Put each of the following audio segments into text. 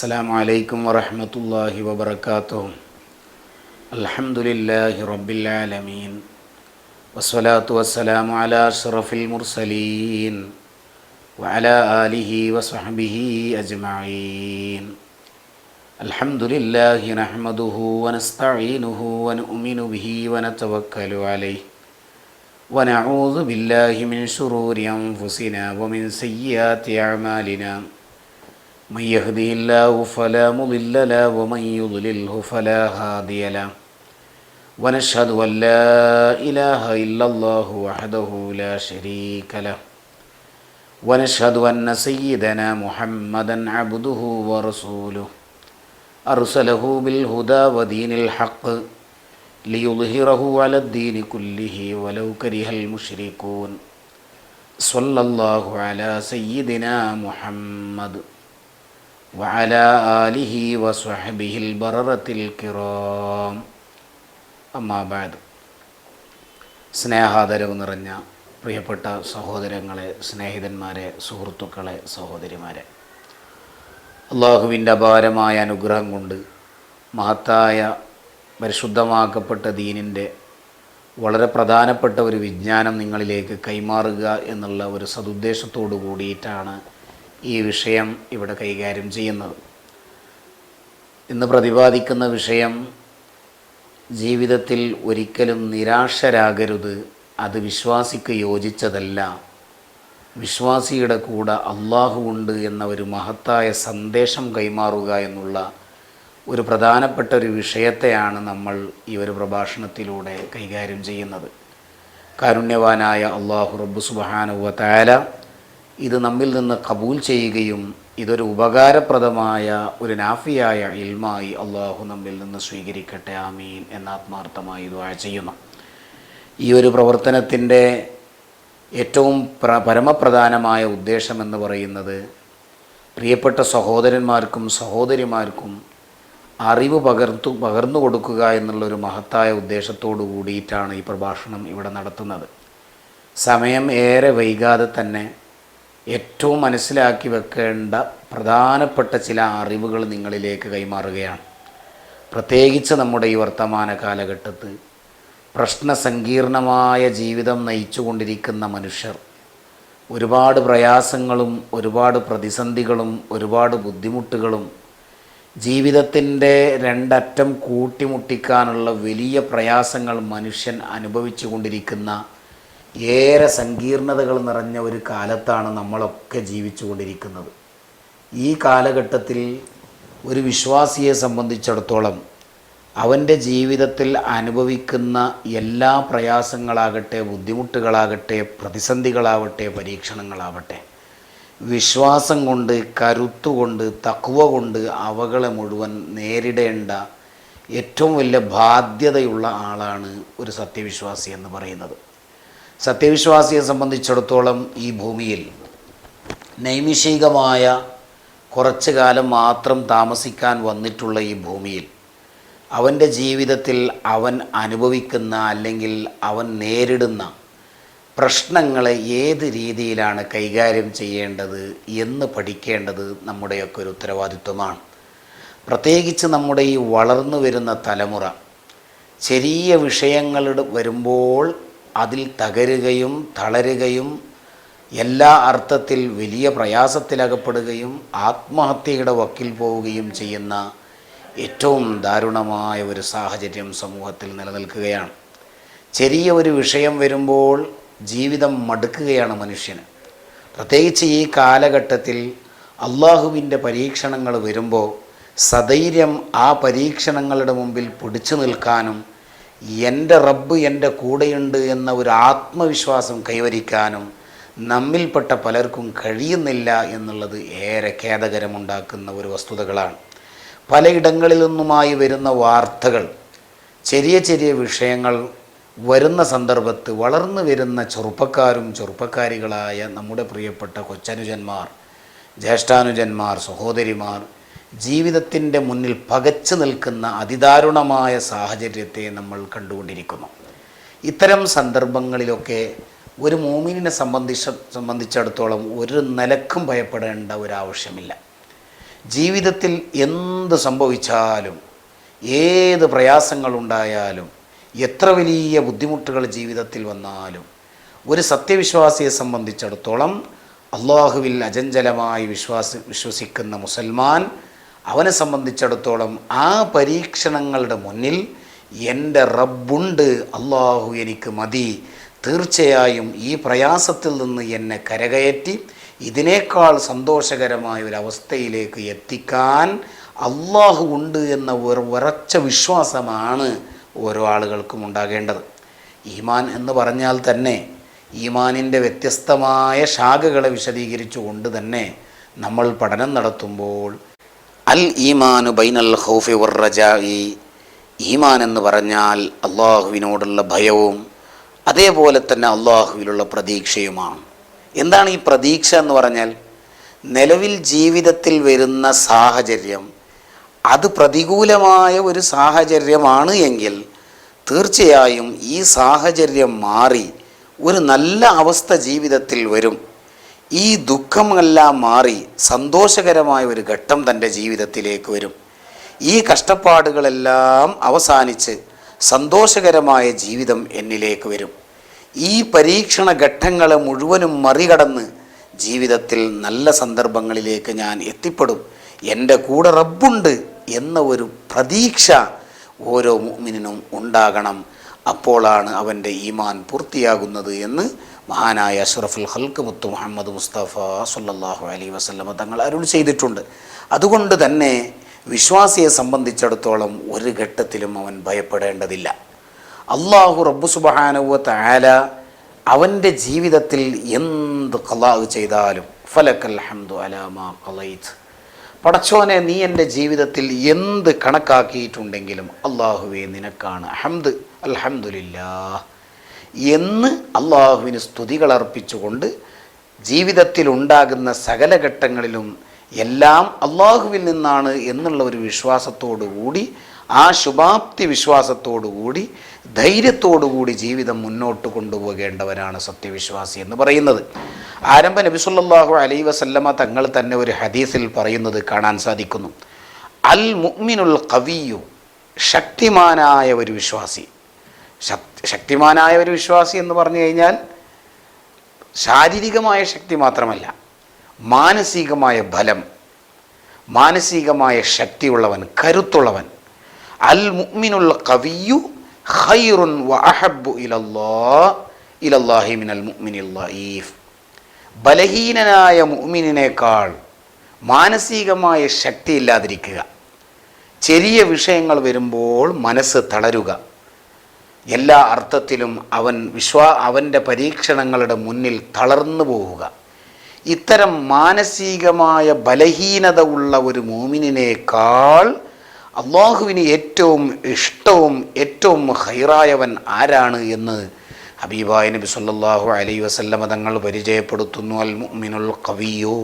السلام عليكم ورحمة الله وبركاته. الحمد لله رب العالمين والصلاة والسلام على أشرف المرسلين وعلى آله وصحبه أجمعين. الحمد لله نحمده ونستعينه ونؤمن به ونتوكل عليه ونعوذ بالله من شرور أنفسنا ومن سيئات أعمالنا. من يهده الله فلا مضل له ومن يضلله فلا هادي له ونشهد أن لا إله إلا الله وحده لا شريك له ونشهد أن سيدنا محمدا عبده ورسوله أرسله بالهدى ودين الحق ليظهره على الدين كله ولو كره المشركون. صلى الله على سيدنا محمد وعلى آله وصحبه البررة الكرام. أما بعد. സ്നേഹാദരവ് നിറഞ്ഞ പ്രിയപ്പെട്ട സഹോദരങ്ങളെ, സ്നേഹിതന്മാരെ, സുഹൃത്തുക്കളെ, സഹോദരിമാരെ, അള്ളാഹുവിൻ്റെ അപാരമായ അനുഗ്രഹം കൊണ്ട് മഹത്തായ പരിശുദ്ധമാക്കപ്പെട്ട ദീനിൻ്റെ വളരെ പ്രധാനപ്പെട്ട ഒരു വിജ്ഞാനം നിങ്ങളിലേക്ക് കൈമാറുക എന്നുള്ള ഒരു സതുദ്ദേശത്തോടു കൂടിയിട്ടാണ് ഈ വിഷയം ഇവിടെ കൈകാര്യം ചെയ്യുന്നത്. ഇന്ന് പ്രതിപാദിക്കുന്ന വിഷയം, ജീവിതത്തിൽ ഒരിക്കലും നിരാശരാകരുത്, അത് വിശ്വാസിക്ക് യോജിച്ചതല്ല, വിശ്വാസിയുടെ കൂടെ അള്ളാഹു ഉണ്ട് എന്ന ഒരു മഹത്തായ സന്ദേശം കൈമാറുക എന്നുള്ള ഒരു പ്രധാനപ്പെട്ട ഒരു വിഷയത്തെയാണ് നമ്മൾ ഈ ഒരു പ്രഭാഷണത്തിലൂടെ കൈകാര്യം ചെയ്യുന്നത്. കാരുണ്യവാനായ അള്ളാഹു റബ്ബ് സുബ്ഹാനഹു വ തആല ഇത് നമ്മിൽ നിന്ന് കബൂൽ ചെയ്യുകയും ഇതൊരു ഉപകാരപ്രദമായ ഒരു നാഫിയായ ഇൽമായി അള്ളാഹു നമ്മിൽ നിന്ന് സ്വീകരിക്കട്ടെ, ആമീൻ എന്ന് ആത്മാർത്ഥമായി ദുആ ചെയ്യുന്നു. ഈ ഒരു പ്രവർത്തനത്തിൻ്റെ ഏറ്റവും പരമപ്രധാനമായ ഉദ്ദേശമെന്ന് പറയുന്നത്, പ്രിയപ്പെട്ട സഹോദരന്മാർക്കും സഹോദരിമാർക്കും അറിവ് പകർന്നു കൊടുക്കുക എന്നുള്ളൊരു മഹത്തായ ഉദ്ദേശത്തോടു കൂടിയിട്ടാണ് ഈ പ്രഭാഷണം ഇവിടെ നടത്തുന്നത്. സമയം ഏറെ വൈകാതെ തന്നെ ഏറ്റവും മനസ്സിലാക്കി വെക്കേണ്ട പ്രധാനപ്പെട്ട ചില അറിവുകൾ നിങ്ങളിലേക്ക് കൈമാറുകയാണ്. പ്രത്യേകിച്ച് നമ്മുടെ ഈ വർത്തമാന കാലഘട്ടത്ത് പ്രശ്നസങ്കീർണമായ ജീവിതം നയിച്ചു കൊണ്ടിരിക്കുന്ന മനുഷ്യർ ഒരുപാട് പ്രയാസങ്ങളും ഒരുപാട് പ്രതിസന്ധികളും ഒരുപാട് ബുദ്ധിമുട്ടുകളും ജീവിതത്തിൻ്റെ രണ്ടറ്റം കൂട്ടിമുട്ടിക്കാനുള്ള വലിയ പ്രയാസങ്ങൾ മനുഷ്യൻ അനുഭവിച്ചു കൊണ്ടിരിക്കുന്ന ഏറെ സങ്കീർണതകൾ നിറഞ്ഞ ഒരു കാലത്താണ് നമ്മളൊക്കെ ജീവിച്ചു കൊണ്ടിരിക്കുന്നത്. ഈ കാലഘട്ടത്തിൽ ഒരു വിശ്വാസിയെ സംബന്ധിച്ചിടത്തോളം അവൻ്റെ ജീവിതത്തിൽ അനുഭവിക്കുന്ന എല്ലാ പ്രയാസങ്ങളാകട്ടെ, ബുദ്ധിമുട്ടുകളാകട്ടെ, പ്രതിസന്ധികളാവട്ടെ, പരീക്ഷണങ്ങളാവട്ടെ, വിശ്വാസം കൊണ്ട്, കരുത്തുകൊണ്ട്, തഖ്വ കൊണ്ട് അവകളെ മുഴുവൻ നേരിടേണ്ട ഏറ്റവും വലിയ ബാധ്യതയുള്ള ആളാണ് ഒരു സത്യവിശ്വാസി എന്ന് പറയുന്നത്. സത്യവിശ്വാസിയെ സംബന്ധിച്ചിടത്തോളം ഈ ഭൂമിയിൽ നൈമിഷികമായ കുറച്ചു കാലം മാത്രം താമസിക്കാൻ വന്നിട്ടുള്ള ഈ ഭൂമിയിൽ അവൻ്റെ ജീവിതത്തിൽ അവൻ അനുഭവിക്കുന്ന അല്ലെങ്കിൽ അവൻ നേരിടുന്ന പ്രശ്നങ്ങളെ ഏത് രീതിയിലാണ് കൈകാര്യം ചെയ്യേണ്ടത് എന്ന് പഠിക്കേണ്ടത് നമ്മുടെയൊക്കെ ഒരു ഉത്തരവാദിത്വമാണ്. പ്രത്യേകിച്ച് നമ്മുടെ ഈ വളർന്നു വരുന്ന തലമുറ ചെറിയ വിഷയങ്ങളുടെ വരുമ്പോൾ അതിൽ തകരുകയും തളരുകയും എല്ലാ അർത്ഥത്തിൽ വലിയ പ്രയാസത്തിലകപ്പെടുകയും ആത്മഹത്യയുടെ വക്കിൽ പോവുകയും ചെയ്യുന്ന ഏറ്റവും ദാരുണമായ ഒരു സാഹചര്യം സമൂഹത്തിൽ നിലനിൽക്കുകയാണ്. ചെറിയ ഒരു വിഷയം വരുമ്പോൾ ജീവിതം മടുക്കുകയാണ് മനുഷ്യന്. പ്രത്യേകിച്ച് ഈ കാലഘട്ടത്തിൽ അള്ളാഹുവിൻ്റെ പരീക്ഷണങ്ങൾ വരുമ്പോൾ സധൈര്യം ആ പരീക്ഷണങ്ങളുടെ മുമ്പിൽ പിടിച്ചു നിൽക്കാനും എൻ്റെ റബ്ബ് എൻ്റെ കൂടെയുണ്ട് എന്ന ഒരു ആത്മവിശ്വാസം കൈവരിക്കാനും നമ്മിൽപ്പെട്ട പലർക്കും കഴിയുന്നില്ല എന്നുള്ളത് ഏറെ ഖേദകരമുണ്ടാക്കുന്ന ഒരു വസ്തുതകളാണ്. പലയിടങ്ങളിൽ നിന്നുമായി വരുന്ന വാർത്തകൾ, ചെറിയ ചെറിയ വിഷയങ്ങൾ വരുന്ന സന്ദർഭത്ത് വളർന്നു വരുന്ന ചെറുപ്പക്കാരും ചെറുപ്പക്കാരികളായ നമ്മുടെ പ്രിയപ്പെട്ട കൊച്ചനുജന്മാർ, ജ്യേഷ്ഠാനുജന്മാർ, സഹോദരിമാർ ജീവിതത്തിൻ്റെ മുന്നിൽ പകച്ചു നിൽക്കുന്ന അതിദാരുണമായ സാഹചര്യത്തെ നമ്മൾ കണ്ടുകൊണ്ടിരിക്കുന്നു. ഇത്തരം സന്ദർഭങ്ങളിലൊക്കെ ഒരു മോമിനിനെ സംബന്ധിച്ചിടത്തോളം ഒരു നിലക്കും ഭയപ്പെടേണ്ട ഒരാവശ്യമില്ല. ജീവിതത്തിൽ എന്ത് സംഭവിച്ചാലും, ഏത് പ്രയാസങ്ങളുണ്ടായാലും, എത്ര വലിയ ബുദ്ധിമുട്ടുകൾ ജീവിതത്തിൽ വന്നാലും, ഒരു സത്യവിശ്വാസിയെ സംബന്ധിച്ചിടത്തോളം അള്ളാഹുവിൽ അചഞ്ചലമായി വിശ്വസിക്കുന്ന മുസൽമാൻ, അവനെ സംബന്ധിച്ചിടത്തോളം ആ പരീക്ഷണങ്ങളുടെ മുന്നിൽ എൻ്റെ റബ്ബുണ്ട്, അള്ളാഹു എനിക്ക് മതി, തീർച്ചയായും ഈ പ്രയാസത്തിൽ നിന്ന് എന്നെ കരകയറ്റി ഇതിനേക്കാൾ സന്തോഷകരമായ ഒരവസ്ഥയിലേക്ക് എത്തിക്കാൻ അള്ളാഹു ഉണ്ട് എന്ന ഉറച്ച വിശ്വാസമാണ് ഓരോ ആളുകൾക്കും ഉണ്ടാകേണ്ടത്. ഈമാൻ എന്ന് പറഞ്ഞാൽ തന്നെ ഈമാനിൻ്റെ വ്യത്യസ്തമായ ശാഖകളെ വിശദീകരിച്ചുകൊണ്ട് തന്നെ നമ്മൾ പഠനം നടത്തുമ്പോൾ അൽ ഈമാനു ബൈനൽ ഖൗഫി വർ റജാഇ, ഈമാൻ എന്ന് പറഞ്ഞാൽ അള്ളാഹുവിനോടുള്ള ഭയവും അതേപോലെ തന്നെ അള്ളാഹുവിലുള്ള പ്രതീക്ഷയുമാണ്. എന്താണ് ഈ പ്രതീക്ഷ എന്ന് പറഞ്ഞാൽ? നിലവിൽ ജീവിതത്തിൽ വരുന്ന സാഹചര്യം അത് പ്രതികൂലമായ ഒരു സാഹചര്യമാണ് എങ്കിൽ തീർച്ചയായും ഈ സാഹചര്യം മാറി ഒരു നല്ല അവസ്ഥ ജീവിതത്തിൽ വരും. ഈ ദുഃഖമെല്ലാം മാറി സന്തോഷകരമായ ഒരു ഘട്ടം തൻ്റെ ജീവിതത്തിലേക്ക് വരും. ഈ കഷ്ടപ്പാടുകളെല്ലാം അവസാനിച്ച് സന്തോഷകരമായ ജീവിതം എന്നിലേക്ക് വരും. ഈ പരീക്ഷണ ഘട്ടങ്ങളെ മുഴുവനും മറികടന്ന് ജീവിതത്തിൽ നല്ല സന്ദർഭങ്ങളിലേക്ക് ഞാൻ എത്തിപ്പെടും, എൻ്റെ കൂടെ റബ്ബുണ്ട് എന്ന ഒരു പ്രതീക്ഷ ഓരോ മുഅ്മിനിനും ഉണ്ടാകണം. അപ്പോഴാണ് അവൻ്റെ ഈമാൻ പൂർത്തിയാകുന്നത് എന്ന് മഹാനായ അഷ്റഫുൽ ഖൽഖ് മുത്തു മുഹമ്മദ് മുസ്തഫ സല്ലല്ലാഹു അലൈഹി വസല്ലമ തങ്ങൾ അരുൾ ചെയ്തിട്ടുണ്ട്. അതുകൊണ്ട് തന്നെ വിശ്വാസിയെ സംബന്ധിച്ചിടത്തോളം ഒരു ഘട്ടത്തിലും അവൻ ഭയപ്പെടേണ്ടതില്ല. അള്ളാഹു റബ്ബു സുബ്ഹാനഹു വ തആല അവൻ്റെ ജീവിതത്തിൽ എന്ത് ഖളാ ചെയ്താലും ഫലക്കൽ ഹംദു അലാ മാ ഖളൈത്, പടച്ചോനെ നീ എൻ്റെ ജീവിതത്തിൽ എന്ത് കണക്കാക്കിയിട്ടുണ്ടെങ്കിലും അള്ളാഹുവേ നിനക്കാണ് ഹംദ്, അൽഹംദുലില്ലാഹ് എന്ന് അള്ളാഹുവിന് സ്തുതികൾ അർപ്പിച്ചുകൊണ്ട് ജീവിതത്തിൽ ഉണ്ടാകുന്ന സകല ഘട്ടങ്ങളിലും എല്ലാം അള്ളാഹുവിൽ നിന്നാണ് എന്നുള്ള ഒരു വിശ്വാസത്തോടുകൂടി, ആ ശുഭാപ്തി വിശ്വാസത്തോടുകൂടി ധൈര്യത്തോടുകൂടി ജീവിതം മുന്നോട്ട് കൊണ്ടുപോകേണ്ടവരാണ് സത്യവിശ്വാസി എന്ന് പറയുന്നത്. ആരംഭ നബി സല്ലല്ലാഹു അലൈഹി വസല്ലമ തങ്ങൾ തന്നെ ഒരു ഹദീസിൽ പറയുന്നത് കാണാൻ സാധിക്കുന്നു. അൽ മുഅ്മിനുൽ ഖവിയ്യു, ശക്തിമാനായ ഒരു വിശ്വാസി. ശക്തിമാനായ ഒരു വിശ്വാസി എന്ന് പറഞ്ഞു കഴിഞ്ഞാൽ ശാരീരികമായ ശക്തി മാത്രമല്ല, മാനസികമായ ബലം, മാനസികമായ ശക്തിയുള്ളവൻ, കരുത്തുള്ളവൻ. അൽ മുഅ്മിനുൽ ഖവിയ്യു ഖൈറുൻ വ അഹബ്ബു ഇലല്ലാഹി മിനൽ മുഅ്മിനിൽ ളഈഫ്. ബലഹീനനായ മുഅ്മിനിനേക്കാൾ മാനസികമായ ശക്തി ഇല്ലാതിരിക്കുക, ചെറിയ വിഷയങ്ങൾ വരുമ്പോൾ മനസ്സ് തളരുക, എല്ലാ അർത്ഥത്തിലും അവൻ്റെ പരീക്ഷണങ്ങളുടെ മുന്നിൽ തളർന്നു പോവുക, ഇത്തരം മാനസികമായ ബലഹീനത ഉള്ള ഒരു മുഅ്മിനിനേക്കാൾ അള്ളാഹുവിന് ഏറ്റവും ഇഷ്ടവും ഏറ്റവും ഖൈറായവൻ ആരാണ് എന്ന് ഹബീബായ നബി സല്ലല്ലാഹു അലൈഹി വസല്ലമ തങ്ങൾ പരിചയപ്പെടുത്തുന്നു. അൽ മുഅ്മിനുൽ ഖവിയ്യു,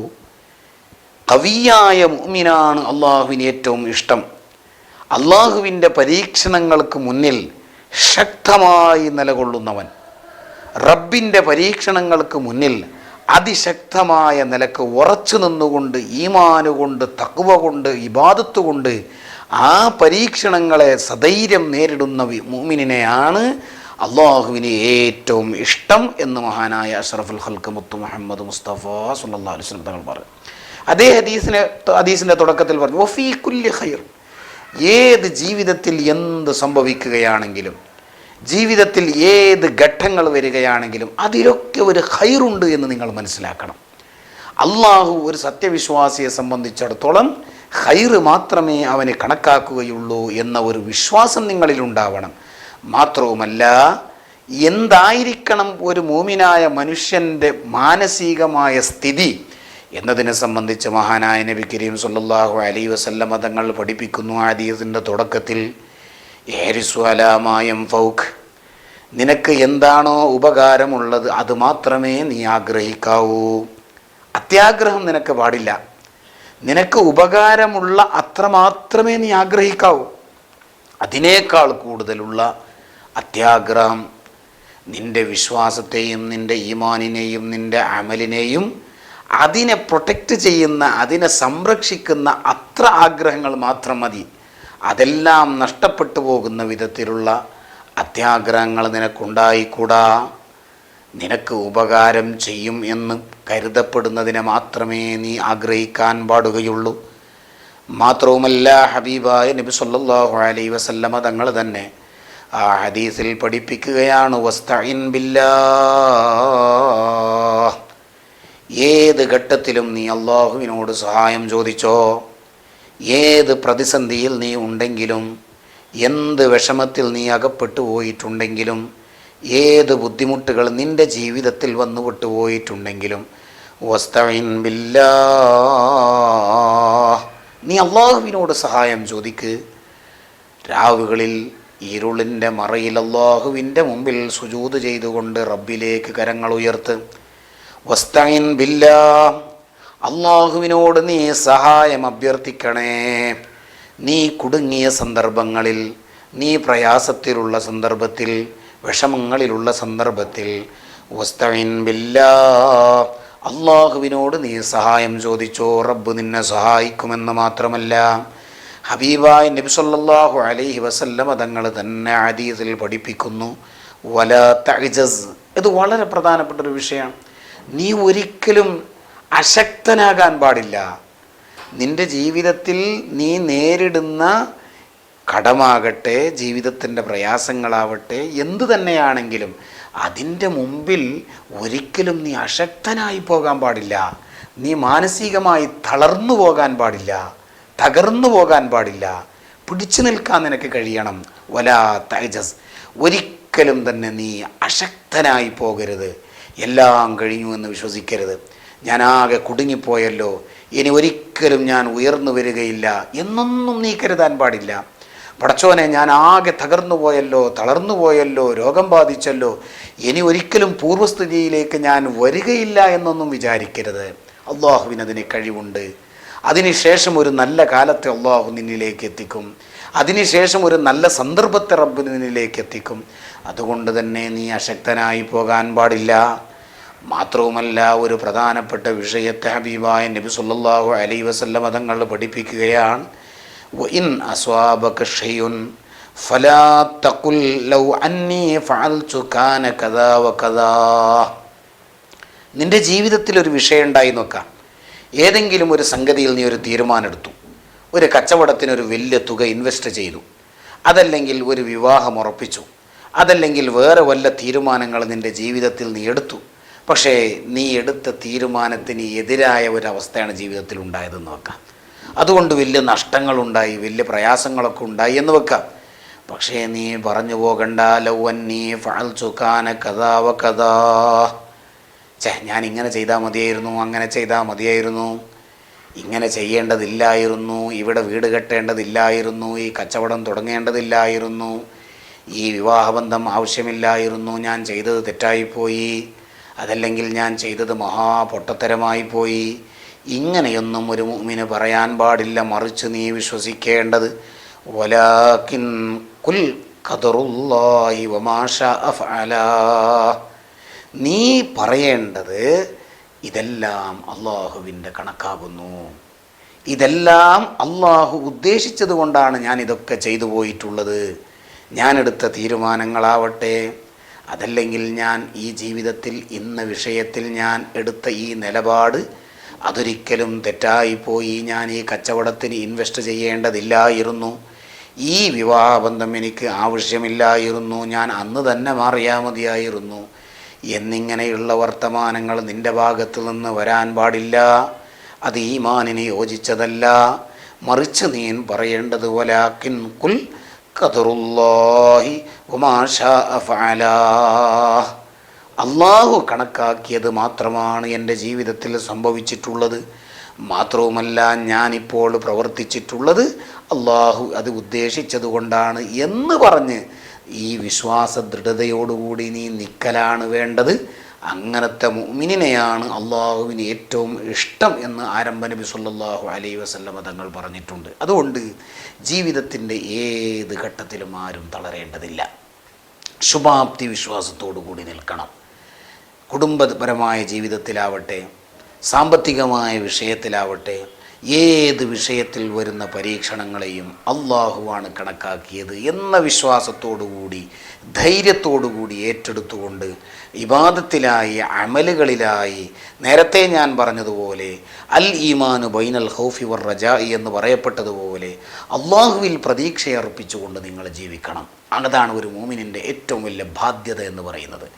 ഖവിയായ മുഅ്മിനാണ് അള്ളാഹുവിന് ഏറ്റവും ഇഷ്ടം. അള്ളാഹുവിൻ്റെ പരീക്ഷണങ്ങൾക്ക് മുന്നിൽ ശക്തമായി നിലകൊള്ളുന്നവൻ, റബ്ബിൻ്റെ പരീക്ഷണങ്ങൾക്ക് മുന്നിൽ അതിശക്തമായ നിലക്ക് ഉറച്ചു നിന്നുകൊണ്ട് ഈമാനുകൊണ്ട് തഖ്വ കൊണ്ട് ഇബാദത്ത് കൊണ്ട് ആ പരീക്ഷണങ്ങളെ സധൈര്യം നേരിടുന്ന മുഅ്മിനിനെയാണ് അള്ളാഹുവിന് ഏറ്റവും ഇഷ്ടം എന്ന് മഹാനായ അഷ്റഫുൽ ഖൽഖ് മുത്തു മുഹമ്മദ് മുസ്തഫ സല്ലല്ലാഹു അലൈഹി വസല്ലം തങ്ങൾ പറഞ്ഞു. അതേ ഹദീസിൻ്റെ തുടക്കത്തിൽ പറഞ്ഞു, വഫീ കുല്ലി ഖൈർ, ഏത് ജീവിതത്തിൽ എന്ത് സംഭവിക്കുകയാണെങ്കിലും, ജീവിതത്തിൽ ഏത് ഘട്ടങ്ങൾ വരികയാണെങ്കിലും അതിലൊക്കെ ഒരു ഖൈറുണ്ട് എന്ന് നിങ്ങൾ മനസ്സിലാക്കണം. അള്ളാഹു ഒരു സത്യവിശ്വാസിയെ സംബന്ധിച്ചിടത്തോളം ഖൈറ് മാത്രമേ അവന് കണക്കാക്കുകയുള്ളൂ എന്ന ഒരു വിശ്വാസം നിങ്ങളിലുണ്ടാവണം. മാത്രവുമല്ല, എന്തായിരിക്കണം ഒരു മുഅ്മിനായ മനുഷ്യൻ്റെ മാനസികമായ സ്ഥിതി എന്നതിനെ സംബന്ധിച്ച് മഹാനായ നബി കരീം സല്ലല്ലാഹു അലൈഹി വസല്ലമ തങ്ങൾ പഠിപ്പിക്കുന്നു. ഹദീസിൻ്റെ തുടക്കത്തിൽ യഹ്രിസു അലാ മാ യൻഫൗക്, നിനക്ക് എന്താണോ ഉപകാരമുള്ളത് അത് മാത്രമേ നീ ആഗ്രഹിക്കാവൂ. അത്യാഗ്രഹം നിനക്ക് പാടില്ല. നിനക്ക് ഉപകാരമുള്ള അത്ര മാത്രമേ നീ ആഗ്രഹിക്കാവൂ. അതിനേക്കാൾ കൂടുതലുള്ള അത്യാഗ്രഹം നിൻ്റെ വിശ്വാസത്തെയും നിൻ്റെ ഈമാനിനെയും നിൻ്റെ അമലിനെയും അതിനെ പ്രൊട്ടക്റ്റ് ചെയ്യുന്ന, അതിനെ സംരക്ഷിക്കുന്ന അത്ര ആഗ്രഹങ്ങൾ മാത്രം മതി. അതെല്ലാം നഷ്ടപ്പെട്ടു പോകുന്ന വിധത്തിലുള്ള അത്യാഗ്രഹങ്ങൾ നിനക്കുണ്ടായിക്കൂടാ. നിനക്ക് ഉപകാരം ചെയ്യും എന്ന് കരുതപ്പെടുന്നതിനെ മാത്രമേ നീ ആഗ്രഹിക്കാൻ പാടുകയുള്ളൂ. മാത്രവുമല്ല, ഹബീബായ നബി സല്ലല്ലാഹു അലൈഹി വസല്ലമ തങ്ങൾ തന്നെ ആ ഹദീസിൽ പഠിപ്പിക്കുകയാണ്, വസ്തഈൻ ബില്ലാഹ്. ഏത് ഘട്ടത്തിലും നീ അള്ളാഹുവിനോട് സഹായം ചോദിച്ചോ. ഏത് പ്രതിസന്ധിയിൽ നീ ഉണ്ടെങ്കിലും, എന്ത് വിഷമത്തിൽ നീ അകപ്പെട്ടു പോയിട്ടുണ്ടെങ്കിലും, ഏത് ബുദ്ധിമുട്ടുകൾ നിൻ്റെ ജീവിതത്തിൽ വന്നുപെട്ടു പോയിട്ടുണ്ടെങ്കിലും, വസ്തഈൻ ബില്ലാഹ്, നീ അള്ളാഹുവിനോട് സഹായം ചോദിക്ക്. രാവുകളിൽ ഇരുളിൻ്റെ മറയിൽ അള്ളാഹുവിൻ്റെ മുമ്പിൽ സുജൂദ് ചെയ്തുകൊണ്ട് റബ്ബിലേക്ക് കരങ്ങൾ ഉയർത്ത്. വസ്തഈൻ ബില്ലാഹ്, അള്ളാഹുവിനോട് നീ സഹായം അഭ്യർത്ഥിക്കണേ. നീ കുടുങ്ങിയ സന്ദർഭങ്ങളിൽ, നീ പ്രയാസത്തിലുള്ള സന്ദർഭത്തിൽ, വിഷമങ്ങളിലുള്ള സന്ദർഭത്തിൽ വസ്തഈൻ ബില്ലാഹ്, അള്ളാഹുവിനോട് നീ സഹായം ചോദിച്ചോ. റബ്ബ് നിന്നെ സഹായിക്കുമെന്ന് മാത്രമല്ല, ഹബീബായ നബി സല്ലല്ലാഹു അലൈഹി വസല്ലമ തങ്ങൾ തന്നെ ഹദീസിൽ പഠിപ്പിക്കുന്നു, വലാ തഅ്ജസ്. ഇത് വളരെ പ്രധാനപ്പെട്ടൊരു വിഷയമാണ്. നീ ഒരിക്കലും അശക്തനാകാൻ പാടില്ല. നിൻ്റെ ജീവിതത്തിൽ നീ നേരിടുന്ന കടമാകട്ടെ, ജീവിതത്തിൻ്റെ പ്രയാസങ്ങളാവട്ടെ, എന്തു തന്നെയാണെങ്കിലും അതിൻ്റെ മുമ്പിൽ ഒരിക്കലും നീ അശക്തനായി പോകാൻ പാടില്ല. നീ മാനസികമായി തളർന്നു പോകാൻ പാടില്ല, തകർന്നു പോകാൻ പാടില്ല. പിടിച്ചു നിൽക്കാൻ നിനക്ക് കഴിയണം. വലാ തഅ്ജസ്, ഒരിക്കലും തന്നെ നീ അശക്തനായി പോകരുത്. എല്ലാം കഴിഞ്ഞു എന്ന് വിശ്വസിക്കരുത്. ഞാനാകെ കുടുങ്ങിപ്പോയല്ലോ, ഇനി ഒരിക്കലും ഞാൻ ഉയർന്നു വരികയില്ല എന്നൊന്നും നീ കരുതാൻ പാടില്ല. പടച്ചോനെ, ഞാൻ ആകെ തകർന്നു പോയല്ലോ, തളർന്നു പോയല്ലോ, രോഗം ബാധിച്ചല്ലോ, ഇനി ഒരിക്കലും പൂർവ്വസ്ഥിതിയിലേക്ക് ഞാൻ വരികയില്ല എന്നൊന്നും വിചാരിക്കരുത്. അള്ളാഹുവിനതിന് കഴിവുണ്ട്. അതിനുശേഷം ഒരു നല്ല കാലത്തെ അള്ളാഹു നിന്നിലേക്ക് എത്തിക്കും. അതിനുശേഷം ഒരു നല്ല സന്ദർഭത്തെ റബ്ബ് നിന്നിലേക്ക് എത്തിക്കും. അതുകൊണ്ട് തന്നെ നീ അശക്തനായി പോകാൻ പാടില്ല. മാത്രവുമല്ല, ഒരു പ്രധാനപ്പെട്ട വിഷയത്തെ ഹബീബായ നബി സല്ലല്ലാഹു അലൈഹി വസല്ലമ തങ്ങൾ പഠിപ്പിക്കുകയാണ്, വഇൻ അസ്വാബക ഷൈഉൻ ഫലാ തഖുൽ ലൗ അന്നി ഫഅൽതു കാന കദാ വകദാ. നിൻ്റെ ജീവിതത്തിൽ ഒരു വിഷയം ഉണ്ടായി നോക്കാം. ഏതെങ്കിലും ഒരു സംഗതിയിൽ നീ ഒരു തീരുമാനമെടുത്തു, ഒരു കച്ചവടത്തിനൊരു വലിയ തുക ഇൻവെസ്റ്റ് ചെയ്തു, അതല്ലെങ്കിൽ ഒരു വിവാഹം ഉറപ്പിച്ചു, അതല്ലെങ്കിൽ വേറെ വല്ല തീരുമാനങ്ങൾ നിൻ്റെ ജീവിതത്തിൽ നീ എടുത്തു. പക്ഷേ നീ എടുത്ത തീരുമാനത്തിന് എതിരായ ഒരവസ്ഥയാണ് ജീവിതത്തിൽ ഉണ്ടായതെന്ന് വെക്കാം. അതുകൊണ്ട് വലിയ നഷ്ടങ്ങളുണ്ടായി, വലിയ പ്രയാസങ്ങളൊക്കെ ഉണ്ടായി എന്ന് വെക്കാം. പക്ഷേ നീ പറഞ്ഞു പോകണ്ട, ലൗ അന്നീ ഫഅൽതു കാന കദാ വകദാ. ഞാൻ ഇങ്ങനെ ചെയ്താൽ മതിയായിരുന്നു, അങ്ങനെ ചെയ്താൽ മതിയായിരുന്നു, ഇങ്ങനെ ചെയ്യേണ്ടതില്ലായിരുന്നു, ഇവിടെ വീട് കെട്ടേണ്ടതില്ലായിരുന്നു, ഈ കച്ചവടം തുടങ്ങേണ്ടതില്ലായിരുന്നു, ഈ വിവാഹബന്ധം ആവശ്യമില്ലായിരുന്നു, ഞാൻ ചെയ്തത് തെറ്റായിപ്പോയി, അതല്ലെങ്കിൽ ഞാൻ ചെയ്തത് മഹാപൊട്ടത്തരമായി പോയി. ഇങ്ങനെയൊന്നും ഒരു മുഅ്മിന് പറയാൻ പാടില്ല. മറിച്ച് നീ വിശ്വസിക്കേണ്ടത്, വലാകിൻ കുൽ ഖദറുല്ലാഹി വമാ ശാഅ ഫഅലാ. നീ പറയേണ്ടത്, ഇതെല്ലാം അള്ളാഹുവിൻ്റെ കണക്കാകുന്നു, ഇതെല്ലാം അള്ളാഹു ഉദ്ദേശിച്ചത് കൊണ്ടാണ് ഞാൻ ഇതൊക്കെ ചെയ്തു പോയിട്ടുള്ളത്. ഞാനെടുത്ത തീരുമാനങ്ങളാവട്ടെ, അതല്ലെങ്കിൽ ഞാൻ ഈ ജീവിതത്തിൽ ഇന്ന വിഷയത്തിൽ ഞാൻ എടുത്ത ഈ നിലപാട് അതൊരിക്കലും തെറ്റായിപ്പോയി. ഞാൻ ഈ കച്ചവടത്തിന് ഇൻവെസ്റ്റ് ചെയ്യേണ്ടതില്ലായിരുന്നു, ഈ വിവാഹബന്ധം എനിക്ക് ആവശ്യമില്ലായിരുന്നു, ഞാൻ അന്ന് തന്നെ മാറിയാൽ മതിയായിരുന്നു എന്നിങ്ങനെയുള്ള വർത്തമാനങ്ങൾ നിൻ്റെ ഭാഗത്തു നിന്ന് വരാൻ പാടില്ല. അത് ഈമാനിന് യോജിച്ചതല്ല. മറിച്ച് നീ പറയേണ്ടത്, വലാകിൻ കുൽ ഖദറുല്ലാഹി വമാ ശാഅ ഫഅലാ. അള്ളാഹു കണക്കാക്കിയത് മാത്രമാണ് എൻ്റെ ജീവിതത്തിൽ സംഭവിച്ചിട്ടുള്ളത്. മാത്രവുമല്ല, ഞാനിപ്പോൾ പ്രവർത്തിച്ചിട്ടുള്ളത് അള്ളാഹു അത് ഉദ്ദേശിച്ചത് കൊണ്ടാണ് എന്ന് പറഞ്ഞ് ഈ വിശ്വാസ ദൃഢതയോടുകൂടി നീ നിൽക്കലാണ് വേണ്ടത്. അങ്ങനത്തെ മുഅ്മിനിനെയാണ് അള്ളാഹുവിന് ഏറ്റവും ഇഷ്ടം എന്ന് ആരംഭ നബി സല്ലല്ലാഹു അലൈഹി വസല്ലമ തങ്ങൾ പറഞ്ഞിട്ടുണ്ട്. അതുകൊണ്ട് ജീവിതത്തിൻ്റെ ഏത് ഘട്ടത്തിലും ആരും തളരേണ്ടതില്ല. ശുഭാപ്തി വിശ്വാസത്തോടു കൂടി നിൽക്കണം. കുടുംബപരമായ ജീവിതത്തിലാവട്ടെ, സാമ്പത്തികമായ വിഷയത്തിലാവട്ടെ, ഏത് വിഷയത്തിൽ വരുന്ന പരീക്ഷണങ്ങളെയും അള്ളാഹുവാണ് കണക്കാക്കിയത് എന്ന വിശ്വാസത്തോടുകൂടി ധൈര്യത്തോടുകൂടി ഏറ്റെടുത്തുകൊണ്ട് ഇബാദത്തിലായി അമലുകളിലായി, നേരത്തെ ഞാൻ പറഞ്ഞതുപോലെ അൽ ഈമാനു ബൈനൽ ഖൗഫി വർ റജാഇ എന്ന് പറയപ്പെട്ടതുപോലെ അള്ളാഹുവിൽ പ്രതീക്ഷയർപ്പിച്ചുകൊണ്ട് നിങ്ങൾ ജീവിക്കണം. അതാണ് ഒരു മുഅ്മിനിൻ്റെ ഏറ്റവും വലിയ ബാധ്യത എന്ന് പറയുന്നത്.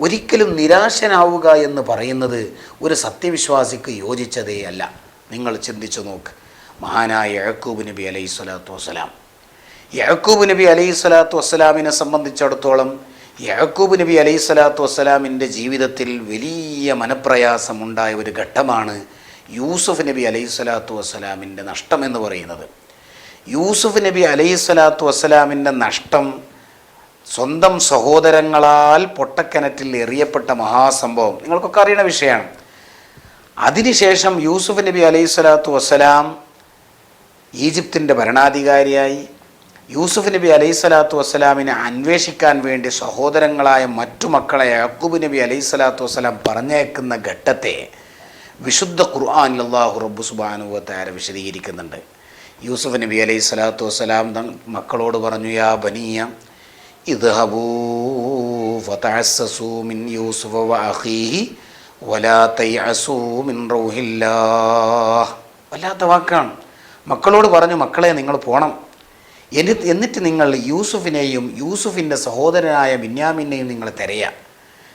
ഒരിക്കലും നിരാശനാവുക എന്ന് പറയുന്നത് ഒരു സത്യവിശ്വാസിക്ക് യോജിച്ചതേ അല്ല. നിങ്ങൾ ചിന്തിച്ചു നോക്ക്. മഹാനായ യഅ്ഖൂബ് നബി അലൈഹി സ്വലാത്തു വസ്സലാം, യഅ്ഖൂബ് നബി അലൈഹി സ്വലാത്തു വസ്സലാമിനെ സംബന്ധിച്ചിടത്തോളം യഅ്ഖൂബ് നബി അലൈഹി സ്വലാത്തു വസ്സലാമിൻ്റെ ജീവിതത്തിൽ വലിയ മനപ്രയാസമുണ്ടായ ഒരു ഘട്ടമാണ് യൂസുഫ് നബി അലൈഹി സ്വലാത്തു വസ്സലാമിൻ്റെ നഷ്ടമെന്ന് പറയുന്നത്. യൂസുഫ് നബി അലൈഹി സ്വലാത്തു വസ്സലാമിൻ്റെ നഷ്ടം സ്വന്തം സഹോദരങ്ങളാൽ പൊട്ടക്കിണറ്റിൽ എറിയപ്പെട്ട മഹാസംഭവം നിങ്ങൾക്കൊക്കെ അറിയുന്ന വിഷയമാണ്. അതിനുശേഷം യൂസുഫ് നബി അലൈഹി സ്വലാത്തു വസ്സലാം ഈജിപ്തിൻ്റെ ഭരണാധികാരിയായി. യൂസുഫ് നബി അലൈഹി സ്വലാത്തു വസ്സലാമിനെ അന്വേഷിക്കാൻ വേണ്ടി സഹോദരങ്ങളായ മറ്റു മക്കളെ യഅ്ഖൂബ് നബി അലൈഹി സ്വലാത്തു വസ്സലാം പറഞ്ഞേക്കുന്ന ഘട്ടത്തെ വിശുദ്ധ ഖുർആനിൽ അല്ലാഹു റബ്ബ് സുബ്ഹാനഹു വ തആല വിശദീകരിക്കുന്നുണ്ട്. യൂസുഫ് നബി അലൈഹി സ്വലാത്തു വസ്സലാം മക്കളോട് പറഞ്ഞു, യാ ബനിയ ഇദ്ഹബൂ ഫതഅസ്സസൂ മിൻ യൂസുഫ വ അഖീഹി വലാ തയഅസൂ മിൻ റൗഹില്ലാഹ്. വല്ലാത്ത വാക്കാണ്. മക്കളോട് പറഞ്ഞു, മക്കളെ നിങ്ങൾ പോണം, എന്നിട്ട് നിങ്ങൾ യൂസുഫിനെയും യൂസുഫിൻ്റെ സഹോദരനായ ബിന്യാമിനെയും നിങ്ങൾ തിരയുക,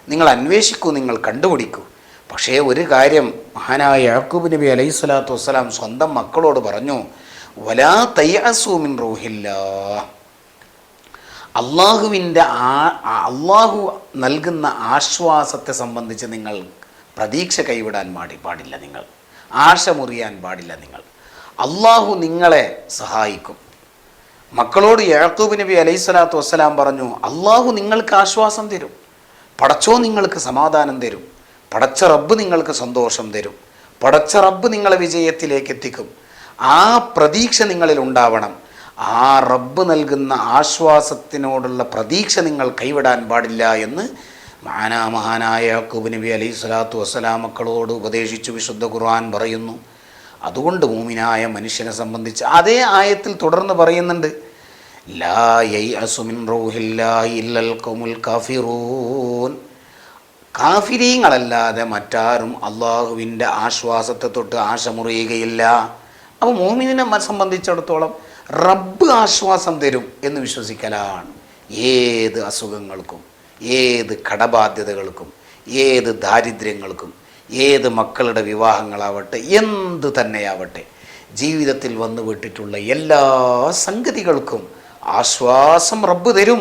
നിങ്ങൾ അന്വേഷിക്കൂ, നിങ്ങൾ കണ്ടുപിടിക്കൂ. പക്ഷേ ഒരു കാര്യം മഹാനായ യഅ്ഖൂബ് നബി അലൈഹി സ്വലാത്തു വസ്സലാം സ്വന്തം മക്കളോട് പറഞ്ഞു, വലാ തയഅസൂ മിൻ റൗഹില്ലാഹ്. അള്ളാഹു നൽകുന്ന ആശ്വാസത്തെ സംബന്ധിച്ച് നിങ്ങൾ പ്രതീക്ഷ കൈവിടാൻ പാടില്ല, നിങ്ങൾ ആശ മുറിയാൻ പാടില്ല. നിങ്ങൾ അള്ളാഹു നിങ്ങളെ സഹായിക്കും. മക്കളോട് യഅ്ഖൂബ് നബി അലൈഹി സ്വലാത്തു വസ്സലാം പറഞ്ഞു, അള്ളാഹു നിങ്ങൾക്ക് ആശ്വാസം തരും, പടച്ചോ നിങ്ങൾക്ക് സമാധാനം തരും, പടച്ച റബ്ബ് നിങ്ങൾക്ക് സന്തോഷം തരും, പടച്ച റബ്ബ് നിങ്ങളെ വിജയത്തിലേക്ക് എത്തിക്കും. ആ പ്രതീക്ഷ നിങ്ങളിൽ ഉണ്ടാവണം. ആ റബ്ബ് നൽകുന്ന ആശ്വാസത്തിനോടുള്ള പ്രതീക്ഷ നിങ്ങൾ കൈവിടാൻ പാടില്ല എന്ന് മഹാനായ യഅ്ഖൂബ് നബി അലൈഹി സ്വലാത്തു വസ്സലാം മക്കളോട് ഉപദേശിച്ചു വിശുദ്ധ ഖുർആൻ പറയുന്നു. അതുകൊണ്ട് മുഅ്മിനായ മനുഷ്യനെ സംബന്ധിച്ച് അതേ ആയത്തിൽ തുടർന്ന് പറയുന്നുണ്ട്, ലാ യയഅസു മിൻ റൗഹില്ലാഹി ഇല്ലൽ ഖൗമുൽ കാഫിറൂൻ. കാഫിരീങ്ങളല്ലാതെ മറ്റാരും അള്ളാഹുവിൻ്റെ ആശ്വാസത്തെ തൊട്ട് ആശ മുറിയുകയില്ല. അപ്പോൾ മുഅ്മിനിനെ സംബന്ധിച്ചിടത്തോളം റബ്ബ് ആശ്വാസം തരും എന്ന് വിശ്വസിക്കലാണ്. ഏത് അസുഖങ്ങൾക്കും, ഏത് കടബാധ്യതകൾക്കും, ഏത് ദാരിദ്ര്യങ്ങൾക്കും, ഏത് മക്കളുടെ വിവാഹങ്ങളാവട്ടെ, എന്ത് തന്നെയാവട്ടെ, ജീവിതത്തിൽ വന്നു വിട്ടിട്ടുള്ള എല്ലാ സംഗതികൾക്കും ആശ്വാസം റബ്ബ് തരും,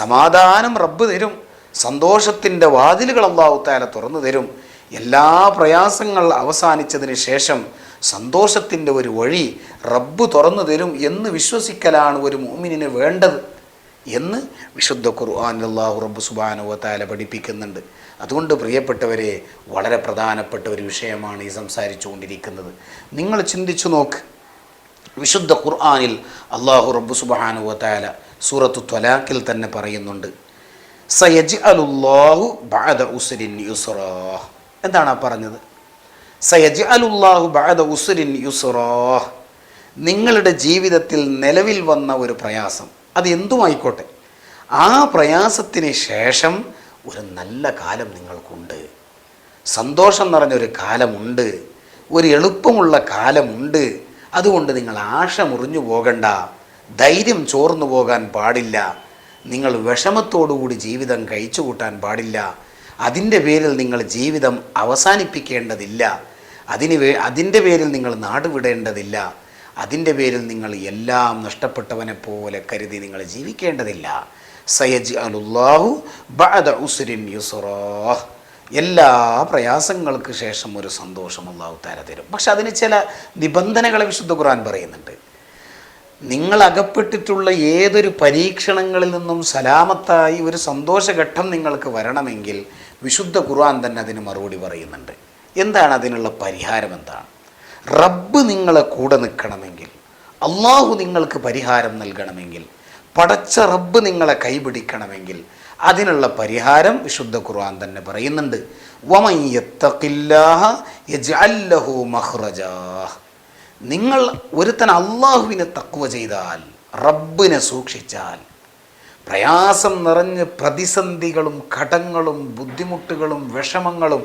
സമാധാനം റബ്ബ് തരും, സന്തോഷത്തിൻ്റെ വാതിലുകൾ അല്ലാഹു തആല തുറന്നു തരും. എല്ലാ പ്രയാസങ്ങൾ അവസാനിച്ചതിന് ശേഷം സന്തോഷത്തിൻ്റെ ഒരു വഴി റബ്ബ് തുറന്നു തരും എന്ന് വിശ്വസിക്കലാണ് ഒരു മുഅ്മിനിന് വേണ്ടത് എന്ന് വിശുദ്ധ ഖുർആനിൽ അല്ലാഹു റബ്ബ് സുബ്ഹാനഹു വ തആല പഠിപ്പിക്കുന്നുണ്ട്. അതുകൊണ്ട് പ്രിയപ്പെട്ടവരെ, വളരെ പ്രധാനപ്പെട്ട ഒരു വിഷയമാണ് ഈ സംസാരിച്ചു കൊണ്ടിരിക്കുന്നത്. നിങ്ങൾ ചിന്തിച്ചു നോക്ക്. വിശുദ്ധ ഖുർആനിൽ അല്ലാഹു റബ്ബ് സുബ്ഹാനഹു വ തആല സൂറത്തു ത്വലാഖിൽ തന്നെ പറയുന്നുണ്ട്, സയജ്അലുല്ലാഹു ബഅദ ഉസ്രിൻ യുസ്റാ. എന്താണ് ആ പറഞ്ഞത്? സയജ്അലുല്ലാഹു ബഅദ ഉസ്രിൻ യുസ്റാ. നിങ്ങളുടെ ജീവിതത്തിൽ നിലവിൽ വന്ന ഒരു പ്രയാസം, അത് എന്തുമായിക്കോട്ടെ, ആ പ്രയാസത്തിന് ശേഷം ഒരു നല്ല കാലം നിങ്ങൾക്കുണ്ട്, സന്തോഷം നിറഞ്ഞൊരു കാലമുണ്ട്, ഒരു എളുപ്പമുള്ള കാലമുണ്ട്. അതുകൊണ്ട് നിങ്ങൾ ആശ മുറിഞ്ഞു പോകണ്ട, ധൈര്യം ചോർന്നു പോകാൻ പാടില്ല, നിങ്ങൾ വിഷമത്തോടുകൂടി ജീവിതം കഴിച്ചു കൂട്ടാൻ പാടില്ല, അതിൻ്റെ പേരിൽ നിങ്ങൾ ജീവിതം അവസാനിപ്പിക്കേണ്ടതില്ല, അതിൻ്റെ പേരിൽ നിങ്ങൾ നാടുവിടേണ്ടതില്ല, അതിൻ്റെ പേരിൽ നിങ്ങൾ എല്ലാം നഷ്ടപ്പെട്ടവനെ പോലെ കരുതി നിങ്ങൾ ജീവിക്കേണ്ടതില്ല. സയജ്അലുല്ലാഹു ബഅദ ഉസ്രിൻ യുസ്റാ. എല്ലാ പ്രയാസങ്ങൾക്ക് ശേഷം ഒരു സന്തോഷം അല്ലാഹു തആല തരും. പക്ഷെ അതിന് ചില നിബന്ധനകളെ വിശുദ്ധ ഖുർആൻ പറയുന്നുണ്ട്. നിങ്ങൾ അകപ്പെട്ടിട്ടുള്ള ഏതൊരു പരീക്ഷണങ്ങളിൽ നിന്നും സലാമത്തായി ഒരു സന്തോഷഘട്ടം നിങ്ങൾക്ക് വരണമെങ്കിൽ വിശുദ്ധ ഖുർആൻ തന്നെ അതിന് മറുപടി പറയുന്നുണ്ട്. എന്താണ് അതിനുള്ള പരിഹാരം? എന്താണ്? റബ്ബ് നിങ്ങളെ കൂടെ നിൽക്കണമെങ്കിൽ, അള്ളാഹു നിങ്ങൾക്ക് പരിഹാരം നൽകണമെങ്കിൽ, പടച്ച റബ്ബ് നിങ്ങളെ കൈപിടിക്കണമെങ്കിൽ അതിനുള്ള പരിഹാരം വിശുദ്ധ ഖുർആൻ തന്നെ പറയുന്നുണ്ട്. വമൻ യത്തഖില്ലാഹ യജ്അൽ ലഹു മഖ്റജാ. നിങ്ങൾ ഒരുത്തൻ അള്ളാഹുവിനെ തഖ്വ ചെയ്താൽ, റബ്ബിനെ സൂക്ഷിച്ചാൽ, പ്രയാസം നിറഞ്ഞ് പ്രതിസന്ധികളും കടങ്ങളും ബുദ്ധിമുട്ടുകളും വിഷമങ്ങളും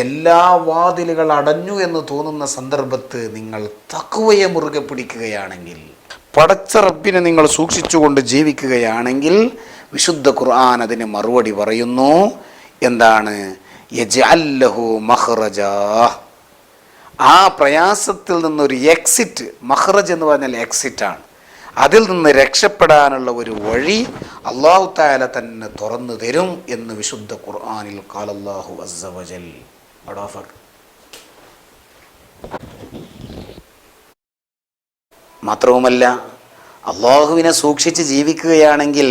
എല്ലാ വാതിലുകൾ അടഞ്ഞു എന്ന് തോന്നുന്ന സന്ദർഭത്ത് നിങ്ങൾ തഖ്വയെ മുറുകെ പിടിക്കുകയാണെങ്കിൽ, പടച്ച റബ്ബിനെ നിങ്ങൾ സൂക്ഷിച്ചുകൊണ്ട് ജീവിക്കുകയാണെങ്കിൽ, വിശുദ്ധ ഖുർആൻ അതിന് മറുപടി പറയുന്നു. എന്താണ്? യജ്അൽ ലഹു മഖ്റജാ. ആ പ്രയാസത്തിൽ നിന്നൊരു എക്സിറ്റ്, മഖ്റജ് എന്ന് പറഞ്ഞാൽ എക്സിറ്റാണ്, അതിൽ നിന്ന് രക്ഷപ്പെടാനുള്ള ഒരു വഴി അല്ലാഹു തആല തന്നെ തുറന്നു തരും എന്ന് വിശുദ്ധ ഖുർആനിൽ ഖാലല്ലാഹു അസ്സ വജൽ. മാത്രവുമല്ല, അള്ളാഹുവിനെ സൂക്ഷിച്ച് ജീവിക്കുകയാണെങ്കിൽ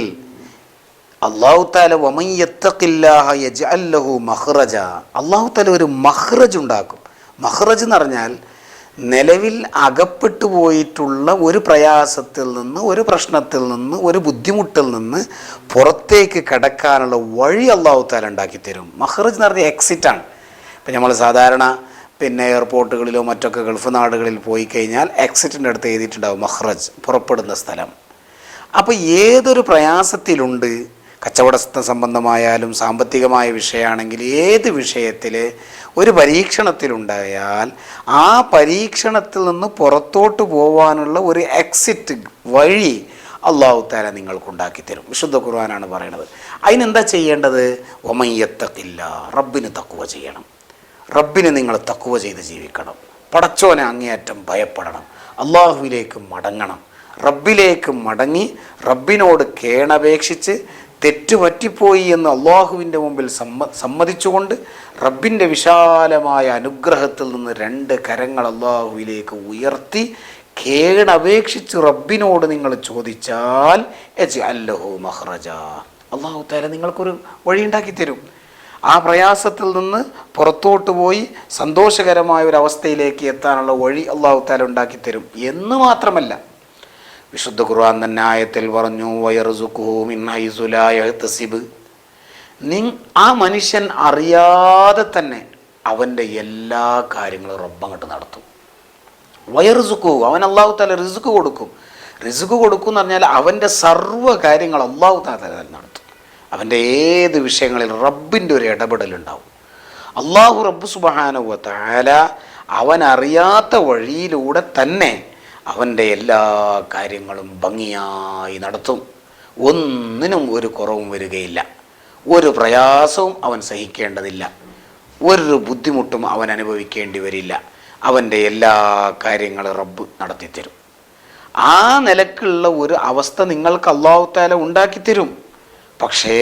അല്ലാഹു തആല വമൻ യത്തഖില്ലാഹ യജ്അൽ ലഹു മഖ്റജ, അല്ലാഹു തആല ഒരു മഖ്റജ് ഉണ്ടാക്കും. മഖ്റജ് എന്ന് പറഞ്ഞാൽ നിലവിൽ അകപ്പെട്ടു പോയിട്ടുള്ള ഒരു പ്രയാസത്തിൽ നിന്ന്, ഒരു പ്രശ്നത്തിൽ നിന്ന്, ഒരു ബുദ്ധിമുട്ടിൽ നിന്ന് പുറത്തേക്ക് കടക്കാനുള്ള വഴി അല്ലാഹു തആല ഉണ്ടാക്കി തരും. മഖ്റജ് എന്ന് പറഞ്ഞാൽ എക്സിറ്റാണ്. ഇപ്പം നമ്മൾ സാധാരണ എയർപോർട്ടുകളിലോ മറ്റൊക്കെ ഗൾഫ് നാടുകളിൽ പോയി കഴിഞ്ഞാൽ എക്സിറ്റിൻ്റെ അടുത്ത് എഴുതിയിട്ടുണ്ടാവും മഖ്റജ്, പുറപ്പെടുന്ന സ്ഥലം. അപ്പോൾ ഏതൊരു പ്രയാസത്തിലുണ്ട്, കച്ചവട സംബന്ധമായാലും സാമ്പത്തികമായ വിഷയമാണെങ്കിൽ, ഏത് വിഷയത്തിൽ ഒരു പരീക്ഷണത്തിലുണ്ടായാൽ ആ പരീക്ഷണത്തിൽ നിന്ന് പുറത്തോട്ട് പോകാനുള്ള ഒരു എക്സിറ്റ് വഴി അല്ലാഹു തആല നിങ്ങൾക്കുണ്ടാക്കി തരും. വിശുദ്ധ ഖുർആനാണ് പറയുന്നത്. അതിനെന്താ ചെയ്യേണ്ടത്? വമൻ യത്തഖില്ലാ, റബ്ബിന് തഖ്വ ചെയ്യണം. റബ്ബിനെ നിങ്ങൾ തഖ്വ ചെയ്ത് ജീവിക്കണം. പടച്ചോനെ അങ്ങേയറ്റം ഭയപ്പെടണം. അള്ളാഹുവിലേക്ക് മടങ്ങണം. റബ്ബിലേക്ക് മടങ്ങി റബ്ബിനോട് കേണപേക്ഷിച്ച് തെറ്റുപറ്റിപ്പോയി എന്ന് അള്ളാഹുവിൻ്റെ മുമ്പിൽ സമ്മതിച്ചുകൊണ്ട് റബ്ബിൻ്റെ വിശാലമായ അനുഗ്രഹത്തിൽ നിന്ന് 2 കരങ്ങൾ അള്ളാഹുവിലേക്ക് ഉയർത്തി കേണപേക്ഷിച്ച് റബ്ബിനോട് നിങ്ങൾ ചോദിച്ചാൽ യജ്അൽ ലഹു മഖ്റജാ, അള്ളാഹു തആല നിങ്ങൾക്കൊരു വഴിയുണ്ടാക്കി തരും. ആ പ്രയാസത്തിൽ നിന്ന് പുറത്തോട്ട് പോയി സന്തോഷകരമായ ഒരു അവസ്ഥയിലേക്ക് എത്താനുള്ള വഴി അല്ലാഹു തആല ഉണ്ടാക്കി തരും. എന്ന് മാത്രമല്ല, വിശുദ്ധ ഖുർആൻ തന്നെ ആയത്തിൽ പറഞ്ഞു വയർസുഖുഹു മിൻ ഹൈസു ലാ യഹ്തസിബ്. ആ മനുഷ്യൻ അറിയാതെ തന്നെ അവൻ്റെ എല്ലാ കാര്യങ്ങളും റബ്ബ് അങ്ങോട്ട് നടത്തും. വയർസുഖുഹു, അവൻ അല്ലാഹു തആല റിസ്ക് കൊടുക്കും. റിസ്ക് കൊടുക്കും എന്ന് പറഞ്ഞാൽ അവൻ്റെ സർവ്വ കാര്യങ്ങൾ അല്ലാഹു തആല നടത്തും. അവൻ്റെ ഏത് വിഷയങ്ങളിൽ റബ്ബിൻ്റെ ഒരു ഇടപെടലുണ്ടാവും. അല്ലാഹു റബ്ബ് സുബ്ഹാനഹു വ തആല അവനറിയാത്ത വഴിയിലൂടെ തന്നെ അവൻ്റെ എല്ലാ കാര്യങ്ങളും ഭംഗിയായി നടത്തും. ഒന്നിനും ഒരു കുറവും വരികയില്ല. ഒരു പ്രയാസവും അവൻ സഹിക്കേണ്ടതില്ല. ഒരു ബുദ്ധിമുട്ടും അവൻ അനുഭവിക്കേണ്ടി വരില്ല. അവൻ്റെ എല്ലാ കാര്യങ്ങളും റബ്ബ് നടത്തിത്തരും. ആ നിലക്കുള്ള ഒരു അവസ്ഥ നിങ്ങൾക്ക് അല്ലാഹു തആല ഉണ്ടാക്കി തരും. പക്ഷേ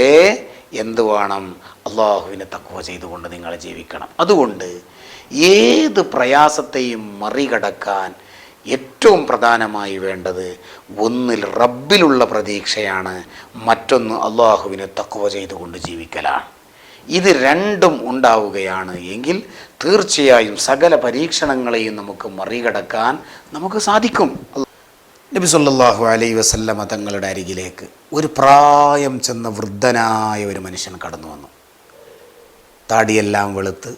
എന്ത് വേണം? അള്ളാഹുവിനെ തഖ്വ ചെയ്തുകൊണ്ട് നിങ്ങൾ ജീവിക്കണം. അതുകൊണ്ട് ഏത് പ്രയാസത്തെയും മറികടക്കാൻ ഏറ്റവും പ്രധാനമായി വേണ്ടത് ഒന്നിൽ റബ്ബിലുള്ള പ്രതീക്ഷയാണ്, മറ്റൊന്ന് അള്ളാഹുവിനെ തഖ്വ ചെയ്തുകൊണ്ട് ജീവിക്കലാണ്. ഇത് രണ്ടും ഉണ്ടാവുകയാണ് എങ്കിൽ തീർച്ചയായും സകല പരീക്ഷണങ്ങളെയും നമുക്ക് മറികടക്കാൻ നമുക്ക് സാധിക്കും. നബി സല്ലല്ലാഹു അലൈഹി വസല്ലമ തങ്ങളുടെ അരികിലേക്ക് ഒരു പ്രായം ചെന്ന വൃദ്ധനായ ഒരു മനുഷ്യൻ കടന്നു വന്നു. താടിയെല്ലാം വെളുത്ത്,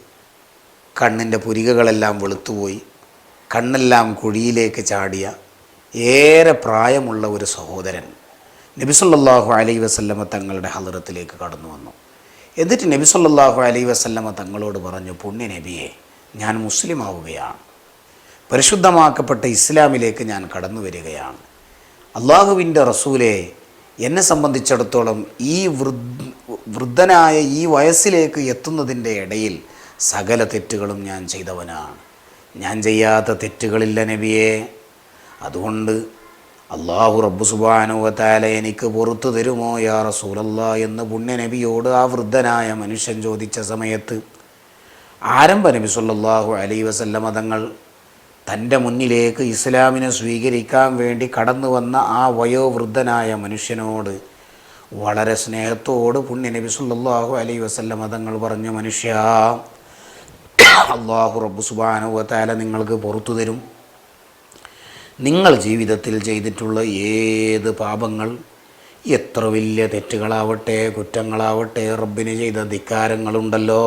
കണ്ണിൻ്റെ പുരികകളെല്ലാം വെളുത്തുപോയി, കണ്ണെല്ലാം കുഴിയിലേക്ക് ചാടിയ ഏറെ പ്രായമുള്ള ഒരു സഹോദരൻ നബി സല്ലല്ലാഹു അലൈഹി വസല്ലമ തങ്ങളുടെ ഹളറത്തിലേക്ക് കടന്നു വന്നു. എന്നിട്ട് നബി സല്ലല്ലാഹു അലൈഹി വസല്ലമ തങ്ങളോട് പറഞ്ഞു, പുണ്യ നബിയെ, ഞാൻ മുസ്ലിം ആവുകയാണ്, പരിശുദ്ധമാക്കപ്പെട്ട ഇസ്ലാമിലേക്ക് ഞാൻ കടന്നു വരികയാണ്. അള്ളാഹുവിൻ്റെ റസൂലെ, എന്നെ സംബന്ധിച്ചിടത്തോളം ഈ വൃദ്ധനായ ഈ വയസ്സിലേക്ക് എത്തുന്നതിൻ്റെ ഇടയിൽ സകല തെറ്റുകളും ഞാൻ ചെയ്തവനാണ്. ഞാൻ ചെയ്യാത്ത തെറ്റുകളില്ല നബിയെ. അതുകൊണ്ട് അള്ളാഹു റബ്ബ് സുബ്ഹാനഹു വ തആല എനിക്ക് പുറത്തു തരുമോ യാ റസൂലല്ലാഹ് എന്ന് പുണ്യ നബിയോട് ആ വൃദ്ധനായ മനുഷ്യൻ ചോദിച്ച സമയത്ത് ആരംഭ നബി സല്ലല്ലാഹു അലൈഹി വസല്ലമ തങ്ങൾ തൻ്റെ മുന്നിലേക്ക് ഇസ്ലാമിനെ സ്വീകരിക്കാൻ വേണ്ടി കടന്നു വന്ന ആ വയോവൃദ്ധനായ മനുഷ്യനോട് വളരെ സ്നേഹത്തോട് പുണ്യ നബി സല്ലല്ലാഹു അലൈഹി വസല്ലമ തങ്ങൾ പറഞ്ഞു, മനുഷ്യ, അല്ലാഹു റബ്ബ് സുബ്ഹാനഹു വ തആല നിങ്ങൾക്ക് പുറത്തു തരും. നിങ്ങൾ ജീവിതത്തിൽ ചെയ്തിട്ടുള്ള ഏത് പാപങ്ങൾ, എത്ര വലിയ തെറ്റുകളാവട്ടെ കുറ്റങ്ങളാവട്ടെ റബ്ബിന് ചെയ്ത ധിക്കാരങ്ങളുണ്ടല്ലോ,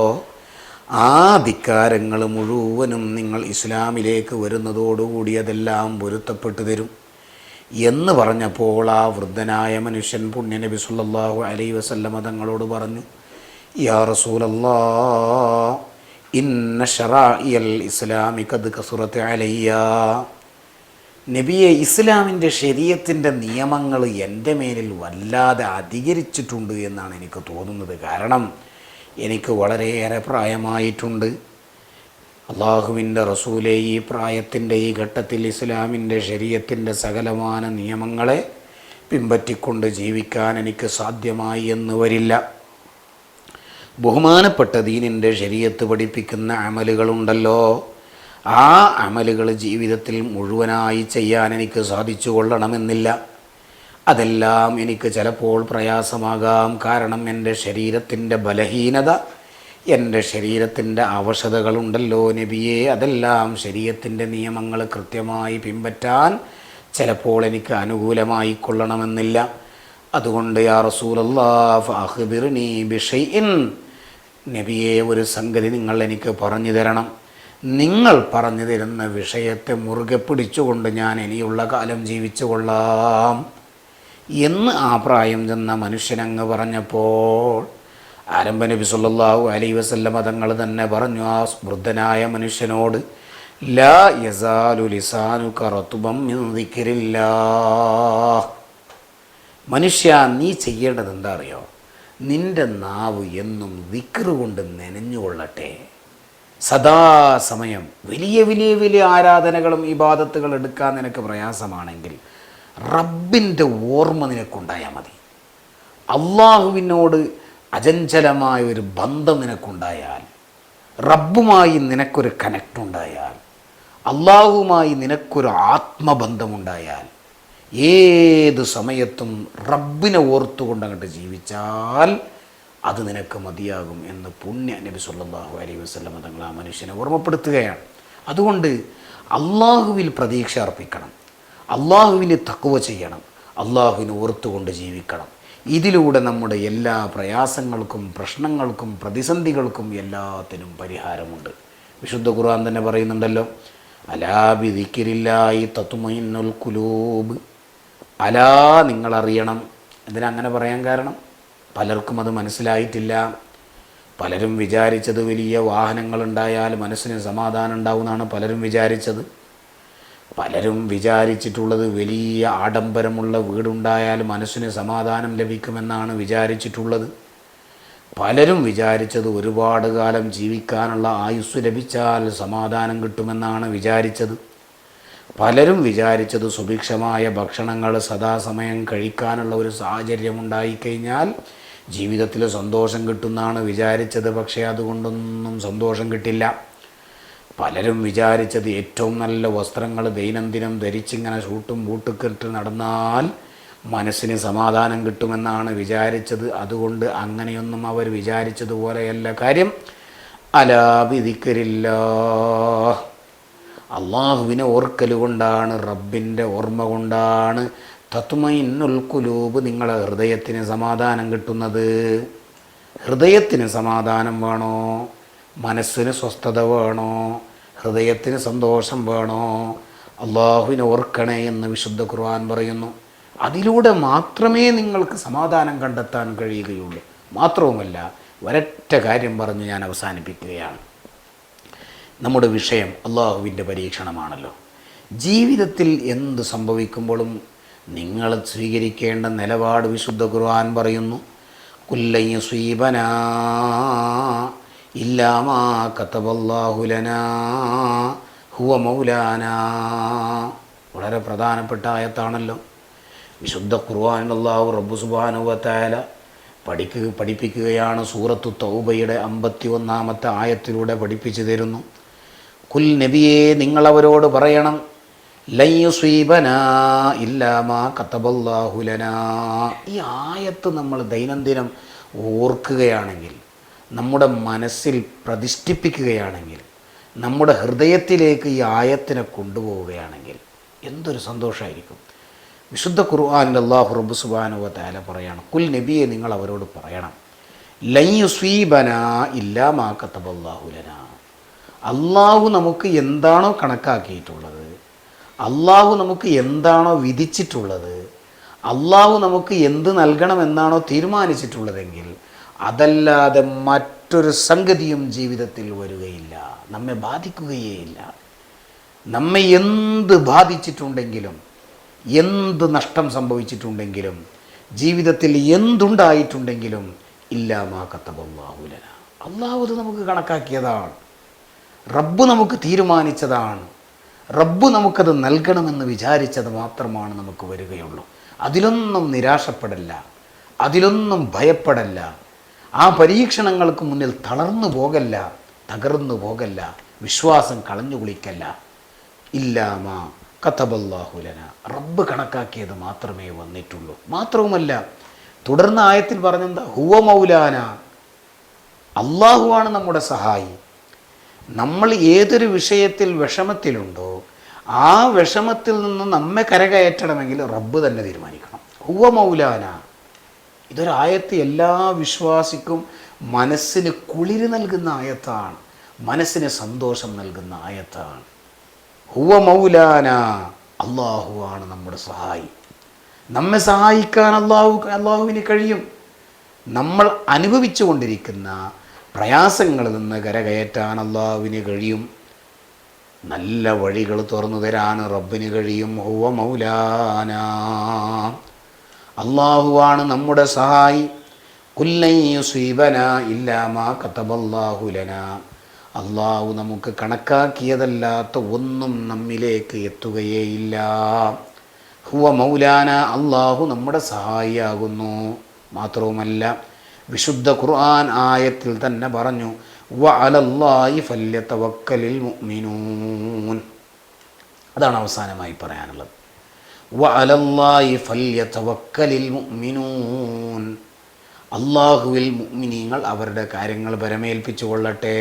ആ ധിക്കാരങ്ങൾ മുഴുവനും നിങ്ങൾ ഇസ്ലാമിലേക്ക് വരുന്നതോടുകൂടി അതെല്ലാം പൊരുത്തപ്പെട്ടു തരും എന്ന് പറഞ്ഞപ്പോൾ ആ വൃദ്ധനായ മനുഷ്യൻ പുണ്യനബി സല്ലല്ലാഹു അലൈഹി വസല്ലമ തങ്ങളോട് പറഞ്ഞു, യാ റസൂലല്ലാഹ് ഇന്ന ശറാഇയൽ ഇസ്ലാമി ഖദ് കസുറത് അലയ്യ. നബിയെ, ഇസ്ലാമിൻ്റെ ശരീഅത്തിൻ്റെ നിയമങ്ങൾ എൻ്റെ മേലിൽ വല്ലാതെ അധികരിച്ചിട്ടുണ്ട് എന്നാണ് എനിക്ക് തോന്നുന്നത്. കാരണം എനിക്ക് വളരെയേറെ പ്രായമായിട്ടുണ്ട്. അള്ളാഹുവിൻ്റെ റസൂലെ, ഈ പ്രായത്തിൻ്റെ ഈ ഘട്ടത്തിൽ ഇസ്ലാമിൻ്റെ ശരീഅത്തിൻ്റെ സകലമാന നിയമങ്ങളെ പിൻപറ്റിക്കൊണ്ട് ജീവിക്കാൻ എനിക്ക് സാധ്യമായി എന്ന് വരില്ല. ബഹുമാനപ്പെട്ട ദീനിൻ്റെ ശരീഅത്ത് പഠിപ്പിക്കുന്ന അമലുകളുണ്ടല്ലോ, ആ അമലുകൾ ജീവിതത്തിൽ മുഴുവനായി ചെയ്യാൻ എനിക്ക് സാധിച്ചു കൊള്ളണമെന്നില്ല. അതെല്ലാം എനിക്ക് ചിലപ്പോൾ പ്രയാസമാകാം. കാരണം എൻ്റെ ശരീരത്തിൻ്റെ ബലഹീനത, എൻ്റെ ശരീരത്തിൻ്റെ അവശതകളുണ്ടല്ലോ നബിയെ, അതെല്ലാം ശരീഅത്തിൻ്റെ നിയമങ്ങൾ കൃത്യമായി പിൻപറ്റാൻ ചിലപ്പോൾ എനിക്ക് അനുകൂലമായി കൊള്ളണമെന്നില്ല. അതുകൊണ്ട് യാ റസൂലല്ലാഹ് ഫഅഖ്ബിർനി ബിശൈഇൻ, നബിയെ ഒരു സംഗതി നിങ്ങൾ എനിക്ക് പറഞ്ഞു തരണം. നിങ്ങൾ പറഞ്ഞു തരുന്ന വിഷയത്തെ മുറുകെ പിടിച്ചുകൊണ്ട് ഞാൻ ഇനിയുള്ള കാലം ജീവിച്ചു കൊള്ളാം എന്ന് ആ പ്രായം ചെന്ന മനുഷ്യനങ്ങ് പറഞ്ഞപ്പോൾ ആരംഭ നബി സല്ലല്ലാഹു അലൈഹി വസല്ലമ തങ്ങൾ തന്നെ പറഞ്ഞു ആ വൃദ്ധനായ മനുഷ്യനോട്, ലാ യസാലു ലിസാനുക റത്ബം മിൻ ദിക്രില്ലാഹ്. മനുഷ്യ, നീ ചെയ്യേണ്ടത് എന്താ അറിയോ? നിൻ്റെ നാവ് എന്നും ദിക്റ് കൊണ്ട് നനഞ്ഞുകൊള്ളട്ടെ. സദാസമയം വലിയ വലിയ വലിയ ആരാധനകളും ഇബാദത്തുകൾ എടുക്കാൻ നിനക്ക് പ്രയാസമാണെങ്കിൽ റബ്ബിൻ്റെ ഓർമ്മ നിനക്കുണ്ടായാൽ മതി. അള്ളാഹുവിനോട് അചഞ്ചലമായ ഒരു ബന്ധം നിനക്കുണ്ടായാൽ, റബ്ബുമായി നിനക്കൊരു കണക്റ്റ് ഉണ്ടായാൽ, അള്ളാഹുവുമായി നിനക്കൊരു ആത്മബന്ധമുണ്ടായാൽ, ഏത് സമയത്തും റബ്ബിനെ ഓർത്തുകൊണ്ട് അങ്ങോട്ട് ജീവിച്ചാൽ അത് നിനക്ക് മതിയാകും എന്ന് പുണ്യ നബി സല്ലല്ലാഹു അലൈഹി വസല്ലം തങ്ങൾ ആ മനുഷ്യനെ ഓർമ്മപ്പെടുത്തുകയാണ്. അതുകൊണ്ട് അള്ളാഹുവിൽ പ്രതീക്ഷ അർപ്പിക്കണം, അള്ളാഹുവിന് തഖ്വ ചെയ്യണം, അള്ളാഹുവിനെ ഓർത്തുകൊണ്ട് ജീവിക്കണം. ഇതിലൂടെ നമ്മുടെ എല്ലാ പ്രയാസങ്ങൾക്കും പ്രശ്നങ്ങൾക്കും പ്രതിസന്ധികൾക്കും എല്ലാത്തിനും പരിഹാരമുണ്ട്. വിശുദ്ധ ഖുർആൻ തന്നെ പറയുന്നുണ്ടല്ലോ, അലാ ബിദിക്രില്ലാഹി തത്മഇന്നുൽ ഖുലൂബ്. അലാ, നിങ്ങളറിയണം. എന്തിനങ്ങനെ പറയാൻ കാരണം? പലർക്കും അത് മനസ്സിലായിട്ടില്ല. പലരും വിചാരിച്ചത് വലിയ വാഹനങ്ങളുണ്ടായാൽ മനസ്സിന് സമാധാനം ഉണ്ടാവുമെന്നാണ് പലരും വിചാരിച്ചത്. പലരും വിചാരിച്ചിട്ടുള്ളത് വലിയ ആഡംബരമുള്ള വീടുണ്ടായാൽ മനസ്സിന് സമാധാനം ലഭിക്കുമെന്നാണ് വിചാരിച്ചിട്ടുള്ളത്. പലരും വിചാരിച്ചത് ഒരുപാട് കാലം ജീവിക്കാനുള്ള ആയുസ് ലഭിച്ചാൽ സമാധാനം കിട്ടുമെന്നാണ് വിചാരിച്ചത്. പലരും വിചാരിച്ചത് സുഭിക്ഷമായ ഭക്ഷണങ്ങൾ സദാസമയം കഴിക്കാനുള്ള ഒരു സാഹചര്യം ഉണ്ടായിക്കഴിഞ്ഞാൽ ജീവിതത്തിൽ സന്തോഷം കിട്ടുമെന്നാണ് വിചാരിച്ചത്. പക്ഷേ അതുകൊണ്ടൊന്നും സന്തോഷം കിട്ടില്ല. പലരും വിചാരിച്ചത് ഏറ്റവും നല്ല വസ്ത്രങ്ങൾ ദൈനംദിനം ധരിച്ചിങ്ങനെ ഷൂട്ടും ബൂട്ടുക്കിട്ട് നടന്നാൽ മനസ്സിന് സമാധാനം കിട്ടുമെന്നാണ് വിചാരിച്ചത്. അതുകൊണ്ട് അങ്ങനെയൊന്നും അവർ വിചാരിച്ചതുപോലെയല്ല കാര്യം. അലാ ബിദിക്രില്ലാഹ്, അള്ളാഹുവിനെ ഓർക്കൽ കൊണ്ടാണ്, റബ്ബിൻ്റെ ഓർമ്മ കൊണ്ടാണ് തത്മഇന്നുൽ ഖുലൂബ്, നിങ്ങളെ ഹൃദയത്തിന് സമാധാനം കിട്ടുന്നത്. ഹൃദയത്തിന് സമാധാനം വേണോ? മനസ്സിന് സ്വസ്ഥത വേണോ? ഹൃദയത്തിന് സന്തോഷം വേണോ? അള്ളാഹുവിനെ ഓർക്കണേ എന്ന് വിശുദ്ധ ഖുർആൻ പറയുന്നു. അതിലൂടെ മാത്രമേ നിങ്ങൾക്ക് സമാധാനം കണ്ടെത്താൻ കഴിയുകയുള്ളൂ. മാത്രവുമല്ല, ഒരൊറ്റ കാര്യം പറഞ്ഞ് ഞാൻ അവസാനിപ്പിക്കുകയാണ്. നമ്മുടെ വിഷയം അള്ളാഹുവിൻ്റെ പരീക്ഷണമാണല്ലോ. ജീവിതത്തിൽ എന്ത് സംഭവിക്കുമ്പോഴും നിങ്ങൾ സ്വീകരിക്കേണ്ട നിലപാട് വിശുദ്ധ ഖുർആൻ പറയുന്നു, കുല്ലൻ യുസീബനാ ഇല്ലാ മാ കതബല്ലാഹു ലനാ ഹുവ മൗലാനാ. വളരെ പ്രധാനപ്പെട്ട ആയത്താണല്ലോ. വിശുദ്ധ ഖുർആനിൽ അല്ലാഹു റബ്ബു സുബ്ഹാനഹു വ തആല പഠിപ്പിക്കുകയാണ്. സൂറത്തു തൗബയുടെ 51-ാമത്തെ ആയത്തിലൂടെ പഠിപ്പിച്ചു തരുന്നു. കുൽ നബിയേ, നിങ്ങളവരോട് പറയണം, ലൻ യുസീബനാ ഇല്ലാ മാ കതബല്ലാഹു ലനാ. ഈ ആയത്ത് നമ്മൾ ദൈനംദിനം ഓർക്കുകയാണെങ്കിൽ, നമ്മുടെ മനസ്സിൽ പ്രതിഷ്ഠിപ്പിക്കുകയാണെങ്കിൽ, നമ്മുടെ ഹൃദയത്തിലേക്ക് ഈ ആയത്തിനെ കൊണ്ടുപോവുകയാണെങ്കിൽ എന്തൊരു സന്തോഷമായിരിക്കും. വിശുദ്ധ ഖുർആനിൽ അല്ലാഹു റബ്ബ് സുബ്ഹാനഹു വ തആല പറയാണ്, കുൽ നബിയെ നിങ്ങൾ അവരോട് പറയണം, ലൻ യുസീബനാ ഇല്ലാ മാ കതബല്ലാഹു ലനാ. അള്ളാഹു നമുക്ക് എന്താണോ കണക്കാക്കിയിട്ടുള്ളത്, അള്ളാഹു നമുക്ക് എന്താണോ വിധിച്ചിട്ടുള്ളത്, അള്ളാഹു നമുക്ക് എന്ത് നൽകണമെന്നാണോ തീരുമാനിച്ചിട്ടുള്ളതെങ്കിൽ അതല്ലാതെ മറ്റൊരു സംഗതിയും ജീവിതത്തിൽ വരികയില്ല, നമ്മെ ബാധിക്കുകയേയില്ല. നമ്മെ എന്ത് ബാധിച്ചിട്ടുണ്ടെങ്കിലും, എന്ത് നഷ്ടം സംഭവിച്ചിട്ടുണ്ടെങ്കിലും, ജീവിതത്തിൽ എന്തുണ്ടായിട്ടുണ്ടെങ്കിലും ഇല്ലാ മാ കതബല്ലാഹു ലനാ, അള്ളാഹു അത് നമുക്ക് കണക്കാക്കിയതാണ്, റബ്ബ് നമുക്ക് തീരുമാനിച്ചതാണ്, റബ്ബ് നമുക്കത് നൽകണമെന്ന് വിചാരിച്ചത് മാത്രമാണ് നമുക്ക് വരികയുള്ളൂ. അതിലൊന്നും നിരാശപ്പെടല്ല, അതിലൊന്നും ഭയപ്പെടല്ല, ആ പരീക്ഷണങ്ങൾക്ക് മുന്നിൽ തളർന്നു പോകല്ല, തകർന്നു പോകല്ല, വിശ്വാസം കളഞ്ഞു കുളിക്കല്ല. ഇല്ലാമാ കതബല്ലാഹു ലനാ, റബ്ബ് കണക്കാക്കിയത് മാത്രമേ വന്നിട്ടുള്ളൂ. മാത്രവുമല്ല, തുടർന്ന് ആയത്തിൽ പറഞ്ഞെന്താ, ഹുവ മൗലാന, അള്ളാഹുവാണ് നമ്മുടെ സഹായി. നമ്മൾ ഏതൊരു വിഷയത്തിൽ വിഷമത്തിലുണ്ടോ ആ വിഷമത്തിൽ നിന്ന് നമ്മെ കരകയറ്റണമെങ്കിൽ റബ്ബ് തന്നെ തീരുമാനിക്കണം. ഹുവ മൗലാന, ഇതൊരായത്ത് എല്ലാ വിശ്വാസിക്കും മനസ്സിന് കുളിര് നൽകുന്ന ആയത്താണ്, മനസ്സിന് സന്തോഷം നൽകുന്ന ആയത്താണ്. ഹുവ മൗലാന, അള്ളാഹുവാണ് നമ്മുടെ സഹായി. നമ്മെ സഹായിക്കാൻ അള്ളാഹുവിന് കഴിയും. നമ്മൾ അനുഭവിച്ചു കൊണ്ടിരിക്കുന്ന പ്രയാസങ്ങളിൽ നിന്ന് കരകയറ്റാൻ അള്ളാഹുവിന് കഴിയും. നല്ല വഴികൾ തുറന്നു തരാൻ റബ്ബിന് കഴിയും. ഹുവ മൗലാന, അള്ളാഹുവാണ് നമ്മുടെ സഹായി. കുല്ലൻ യുസീബനാ ഇല്ലാ മാ കതബല്ലാഹു ലനാ, അള്ളാഹു നമുക്ക് കണക്കാക്കിയതല്ലാത്ത ഒന്നും നമ്മിലേക്ക് എത്തുകയേയില്ല. ഹുവ മൗലാന, അള്ളാഹു നമ്മുടെ സഹായിയാകുന്നു. മാത്രവുമല്ല, വിശുദ്ധ ഖുർആൻ ആയത്തിൽ തന്നെ പറഞ്ഞു, വഅലല്ലാഹി ഫല്യതവക്കലിൽ മുഅ്മിനൂൻ. അതാണ് അവസാനമായി പറയാനുള്ളത്. വഅലല്ലാഹി ഫല്യതവക്കലിൽ മുഅ്മിനൂൻ, അള്ളാഹുവിൽ മുഅ്മിനീങ്ങൾ അവരുടെ കാര്യങ്ങൾ ഭരമേൽപ്പിച്ചു കൊള്ളട്ടെ.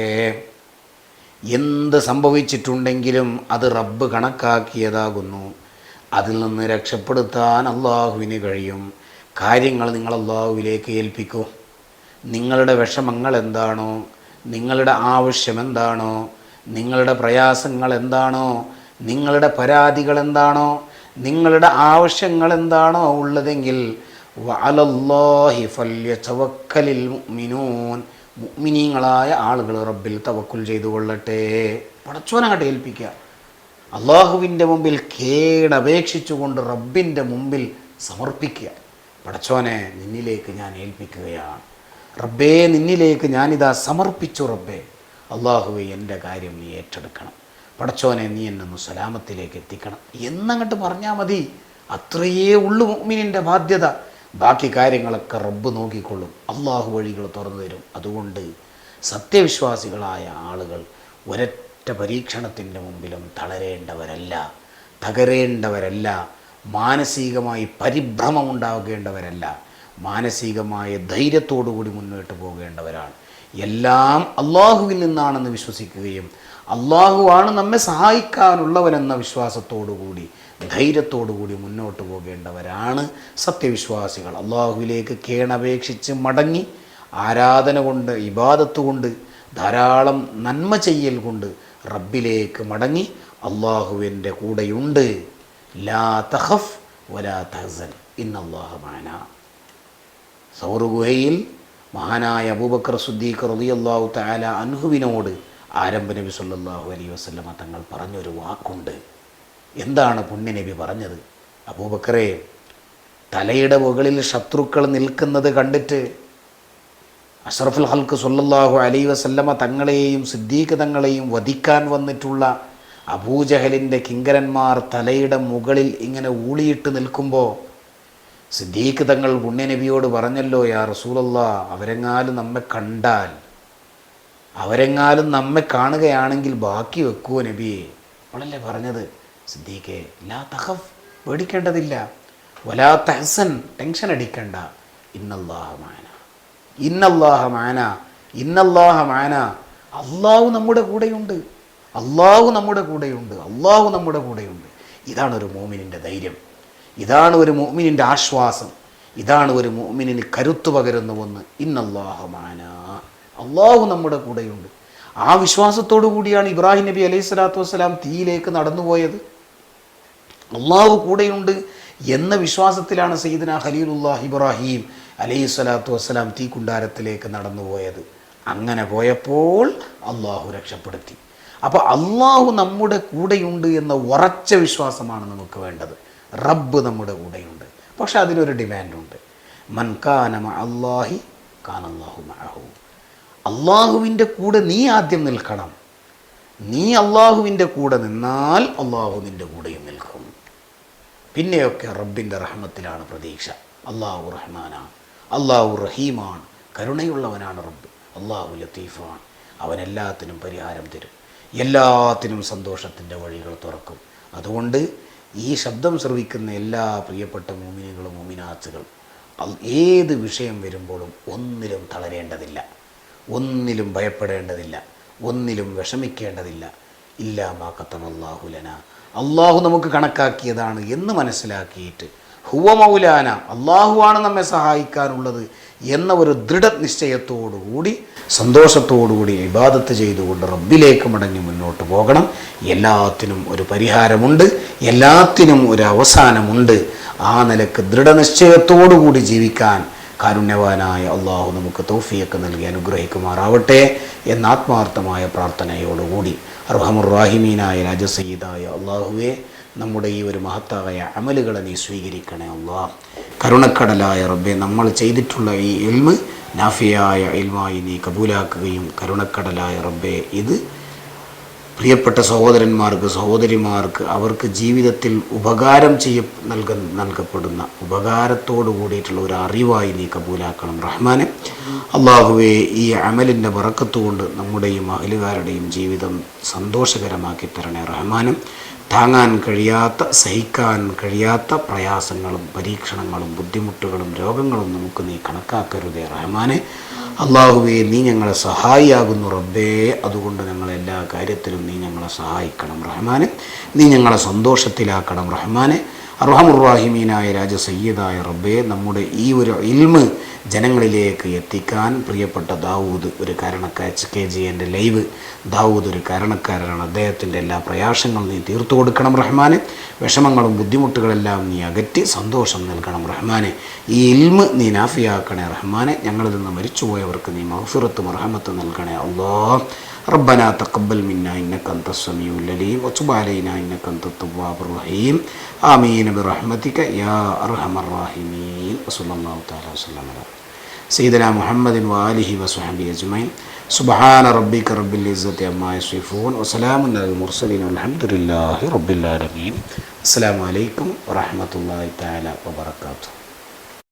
എന്ത് സംഭവിച്ചിട്ടുണ്ടെങ്കിലും അത് റബ്ബ് കണക്കാക്കിയതാകുന്നു. അതിൽ നിന്ന് രക്ഷപ്പെടുത്താൻ അള്ളാഹുവിന് കഴിയും. കാര്യങ്ങൾ നിങ്ങൾ അള്ളാഹുവിലേക്ക് ഏൽപ്പിക്കൂ. നിങ്ങളുടെ വിഷമങ്ങൾ എന്താണോ, നിങ്ങളുടെ ആവശ്യം എന്താണോ, നിങ്ങളുടെ പ്രയാസങ്ങൾ എന്താണോ, നിങ്ങളുടെ പരാതികൾ എന്താണോ, നിങ്ങളുടെ ആവശ്യങ്ങൾ എന്താണോ ഉള്ളതെങ്കിൽ വഅലല്ലാഹി ഫല്യതവക്കലിൽ മുഅ്മിനൂൻ, മുഅ്മിനീങ്ങളായ ആളുകൾ റബ്ബിൽ തവക്കുൽ ചെയ്തു കൊള്ളട്ടെ. പടച്ചോനങ്ങട്ട് ഏൽപ്പിക്കുക. അള്ളാഹുവിൻ്റെ മുമ്പിൽ കേടപേക്ഷിച്ചുകൊണ്ട് റബ്ബിൻ്റെ മുമ്പിൽ സമർപ്പിക്കുക. പടച്ചോനെ, നിന്നിലേക്ക് ഞാൻ ഏൽപ്പിക്കുകയാണ്. റബ്ബേ, നിന്നിലേക്ക് ഞാനിതാ സമർപ്പിച്ചു. റബ്ബേ, അള്ളാഹുവേ, എൻ്റെ കാര്യം നീ ഏറ്റെടുക്കണം. പടച്ചോനെ, നീ എന്നെ സലാമത്തിലേക്ക് എത്തിക്കണം എന്നങ്ങോട്ട് പറഞ്ഞാൽ മതി. അത്രയേ ഉള്ളൂ മുഅ്മിനിൻ്റെ ബാധ്യത. ബാക്കി കാര്യങ്ങളൊക്കെ റബ്ബ് നോക്കിക്കൊള്ളും, അള്ളാഹു വഴികൾ തുറന്നു തരും. അതുകൊണ്ട് സത്യവിശ്വാസികളായ ആളുകൾ ഒരൊറ്റ പരീക്ഷണത്തിൻ്റെ മുമ്പിലും തളരേണ്ടവരല്ല, തകരേണ്ടവരല്ല, മാനസികമായി പരിഭ്രമമുണ്ടാകേണ്ടവരല്ല, മാനസികമായ ധൈര്യത്തോടുകൂടി മുന്നോട്ട് പോകേണ്ടവരാണ്. എല്ലാം അള്ളാഹുവിൽ നിന്നാണെന്ന് വിശ്വസിക്കുകയും അള്ളാഹുവാണ് നമ്മെ സഹായിക്കാനുള്ളവനെന്ന വിശ്വാസത്തോടുകൂടി ധൈര്യത്തോടുകൂടി മുന്നോട്ട് പോകേണ്ടവരാണ് സത്യവിശ്വാസികൾ. അള്ളാഹുവിലേക്ക് കേണപേക്ഷിച്ച് മടങ്ങി ആരാധന കൊണ്ട്, ഇബാദത്ത് കൊണ്ട്, ധാരാളം നന്മ ചെയ്യൽ കൊണ്ട് റബ്ബിലേക്ക് മടങ്ങി അള്ളാഹുവിൻ്റെ കൂടെയുണ്ട്. ലാ തഖഫ് വലാ തഹ്സൻ ഇന്നല്ലാഹ മഅനാ. സൗർ ഗുഹയിൽ മഹാനായ അബൂബക്കർ സിദ്ദീഖ് റളിയല്ലാഹു തആല അൻഹുവിനോട് ആരംഭ നബി സല്ലല്ലാഹു അലൈഹി വസല്ലമ തങ്ങൾ പറഞ്ഞൊരു വാക്കുണ്ട്. എന്താണ് പുണ്യനബി പറഞ്ഞത്? അബൂബക്കറെ, തലയുടെ മുകളിൽ ശത്രുക്കൾ നിൽക്കുന്നത് കണ്ടിട്ട് അഷ്റഫുൽ ഖൽഖ് സല്ലല്ലാഹു അലൈഹി വസല്ലമ തങ്ങളെയും സിദ്ദീഖ് തങ്ങളെയും വധിക്കാൻ വന്നിട്ടുള്ള അബൂജഹലിൻ്റെ കിങ്കരന്മാർ തലയുടെ മുകളിൽ ഇങ്ങനെ ഊളിയിട്ട് നിൽക്കുമ്പോൾ സിദ്ദീഖ് തങ്ങൾ പുണ്യനബിയോട് പറഞ്ഞല്ലോ, യാ റസൂലല്ലാഹ്, അവരെങ്ങാലും നമ്മെ കണ്ടാൽ, അവരെങ്ങാലും നമ്മെ കാണുകയാണെങ്കിൽ ബാക്കി വെക്കുമോ നബിയെ? അവളല്ലേ പറഞ്ഞത്, സിദ്ദീഖേ, ലാ തഖഫ്, പേടിക്കേണ്ടതില്ല, വലാ തഹ്സൻ, ടെൻഷൻ അടിക്കണ്ട, ഇന്നല്ലാഹ മഅനാ, ഇന്നല്ലാഹ മഅനാ, ഇന്നല്ലാഹ മഅനാ, അള്ളാഹു നമ്മുടെ കൂടെയുണ്ട്, അള്ളാഹു നമ്മുടെ കൂടെയുണ്ട്, അള്ളാഹു നമ്മുടെ കൂടെയുണ്ട്. ഇതാണ് ഒരു മോമിനിൻ്റെ ധൈര്യം. ഇതാണ് ഒരു മുഅ്മിനിൻ്റെ ആശ്വാസം, ഇതാണ് ഒരു മുഅ്മിനിന് കരുത്തു പകരുന്ന ഒന്ന്. ഇന്നല്ലാഹ മഅനാ, അള്ളാഹു നമ്മുടെ കൂടെയുണ്ട്. ആ വിശ്വാസത്തോടു കൂടിയാണ് ഇബ്രാഹിം നബി അലൈഹി സ്വലാത്തു വസ്സലാം തീയിലേക്ക് നടന്നുപോയത്. അള്ളാഹു കൂടെയുണ്ട് എന്ന വിശ്വാസത്തിലാണ് സയ്യിദുനാ ഖലീലുല്ലാഹ് ഇബ്രാഹിം അലൈഹി സ്വലാത്തു വസ്സലാം തീക്കുണ്ടാരത്തിലേക്ക് നടന്നുപോയത്. അങ്ങനെ പോയപ്പോൾ അള്ളാഹു രക്ഷപ്പെടുത്തി. അപ്പോൾ അള്ളാഹു നമ്മുടെ കൂടെയുണ്ട് എന്ന ഉറച്ച വിശ്വാസമാണ് നമുക്ക് വേണ്ടത്. റബ്ബ് നമ്മുടെ കൂടെയുണ്ട്. പക്ഷെ അതിനൊരു ഡിമാൻഡുണ്ട്. മൻ കാന മഅല്ലാഹി കാനല്ലാഹു മഅഹു. അള്ളാഹുവിൻ്റെ കൂടെ നീ ആദ്യം നിൽക്കണം. നീ അള്ളാഹുവിൻ്റെ കൂടെ നിന്നാൽ അള്ളാഹു നിൻ്റെ കൂടെയും നിൽക്കും. പിന്നെയൊക്കെ റബ്ബിൻ്റെ റഹ്മത്തിലാണ് പ്രതീക്ഷ. അള്ളാഹു റഹ്മാനാണ്, അള്ളാഹു റഹീമാണ്, കരുണയുള്ളവനാണ് റബ്ബ്. അള്ളാഹു ലത്തീഫാണ്, അവൻ എല്ലാത്തിനും പരിഹാരം തരും, എല്ലാത്തിനും സന്തോഷത്തിൻ്റെ വഴികൾ തുറക്കും. അതുകൊണ്ട് ഈ ശബ്ദം ശ്രവിക്കുന്ന എല്ലാ പ്രിയപ്പെട്ട മുഅ്മിനീങ്ങളും മുഅ്മിനാത്തുകൾ ഏത് വിഷയം വരുമ്പോഴും ഒന്നിലും തളരേണ്ടതില്ല, ഒന്നിലും ഭയപ്പെടേണ്ടതില്ല, ഒന്നിലും വിഷമിക്കേണ്ടതില്ല. ഇല്ലാ മാ ഖതമല്ലാഹു ലനാ, അള്ളാഹു നമുക്ക് കണക്കാക്കിയതാണ് എന്ന് മനസ്സിലാക്കിയിട്ട് ഹുവ മൗലാന, അള്ളാഹുവാണ് നമ്മെ സഹായിക്കാനുള്ളത് എന്ന ഒരു ദൃഢനിശ്ചയത്തോടുകൂടി സന്തോഷത്തോടുകൂടി ഇബാദത്ത് ചെയ്തുകൊണ്ട് റബ്ബിലേക്ക് മടങ്ങി മുന്നോട്ട് പോകണം. എല്ലാത്തിനും ഒരു പരിഹാരമുണ്ട്, എല്ലാത്തിനും ഒരു അവസാനമുണ്ട്. ആ നിലക്ക് ദൃഢനിശ്ചയത്തോടുകൂടി ജീവിക്കാൻ കാരുണ്യവാനായ അള്ളാഹു നമുക്ക് തൗഫീഖ് നൽകി അനുഗ്രഹിക്കുമാറാവട്ടെ എന്ന ആത്മാർത്ഥമായ പ്രാർത്ഥനയോടുകൂടി അർഹമുർ-റാഹിമീനായ രാജസയ്യിദായ അള്ളാഹുവേ, നമ്മുടെ ഈ ഒരു മഹത്തായ അമലുകളെ നീ സ്വീകരിക്കണേ അള്ളാഹ്. കരുണക്കടലായ റബ്ബെ, നമ്മൾ ചെയ്തിട്ടുള്ള ഈ ഇൽമ് നാഫിയായ ഇൽമായി നീ കബൂലാക്കുകയും കരുണക്കടലായ റബ്ബെ ഇത് പ്രിയപ്പെട്ട സഹോദരന്മാർക്ക് സഹോദരിമാർക്ക് അവർക്ക് ജീവിതത്തിൽ ഉപകാരം നൽകപ്പെടുന്ന ഉപകാരത്തോടു കൂടിയിട്ടുള്ള ഒരു അറിവായി നീ കബൂലാക്കണം റഹ്മാനെ. അള്ളാഹുവേ, ഈ അമലിൻ്റെ ബറക്കത്തുകൊണ്ട് നമ്മുടെയും അഹലുകാരുടെയും ജീവിതം സന്തോഷകരമാക്കി തരണേ റഹ്മാനും. താങ്ങാൻ കഴിയാത്ത, സഹിക്കാൻ കഴിയാത്ത പ്രയാസങ്ങളും പരീക്ഷണങ്ങളും ബുദ്ധിമുട്ടുകളും രോഗങ്ങളും നമുക്ക് നീ കണക്കാക്കരുതേ റഹ്മാനെ. അള്ളാഹുവേ, നീ ഞങ്ങളെ സഹായിയാകുന്നു റബ്ബേ. അതുകൊണ്ട് ഞങ്ങളെല്ലാ കാര്യത്തിലും നീ ഞങ്ങളെ സഹായിക്കണം റഹ്മാനെ. നീ ഞങ്ങളെ സന്തോഷത്തിലാക്കണം റഹ്മാനെ. അർഹമുർ-റാഹിമീനായ രാജസയ്യിദായ റബ്ബേ, നമ്മുടെ ഈ ഒരു ഇൽമ് ജനങ്ങളിലേക്ക് എത്തിക്കാൻ പ്രിയപ്പെട്ട ദാവൂദ് ഒരു KGN ലൈവ്, ദാവൂദ് ഒരു കാരണക്കാരനാണ്. അദ്ദേഹത്തിൻ്റെ എല്ലാ പ്രയാസങ്ങളും നീ തീർത്തു കൊടുക്കണം റഹ്മാനെ. വിഷമങ്ങളും ബുദ്ധിമുട്ടുകളെല്ലാം നീ അകറ്റി സന്തോഷം നൽകണം റഹ്മാനെ. ഈ ഇൽമ് നീ നാഫിയാക്കണേ റഹ്മാനെ. ഞങ്ങളിൽ നിന്ന് മരിച്ചുപോയവർക്ക് നീ മഗ്ഫിറത്തും റഹ്മത്തും നൽകണേ അല്ലാഹ്. ربنا تقبل منا إنك أنت السميع العليم وتب علينا إنك أنت التواب الرحيم آمين برحمتك يا أرحم الراحمين وصلى الله تعالى وسلم على سيدنا محمد وآله وصحبه أجمعين سبحان ربك رب العزة عما يصفون وسلام على المرسلين والحمد لله رب العالمين. السلام عليكم ورحمة الله تعالى وبركاته.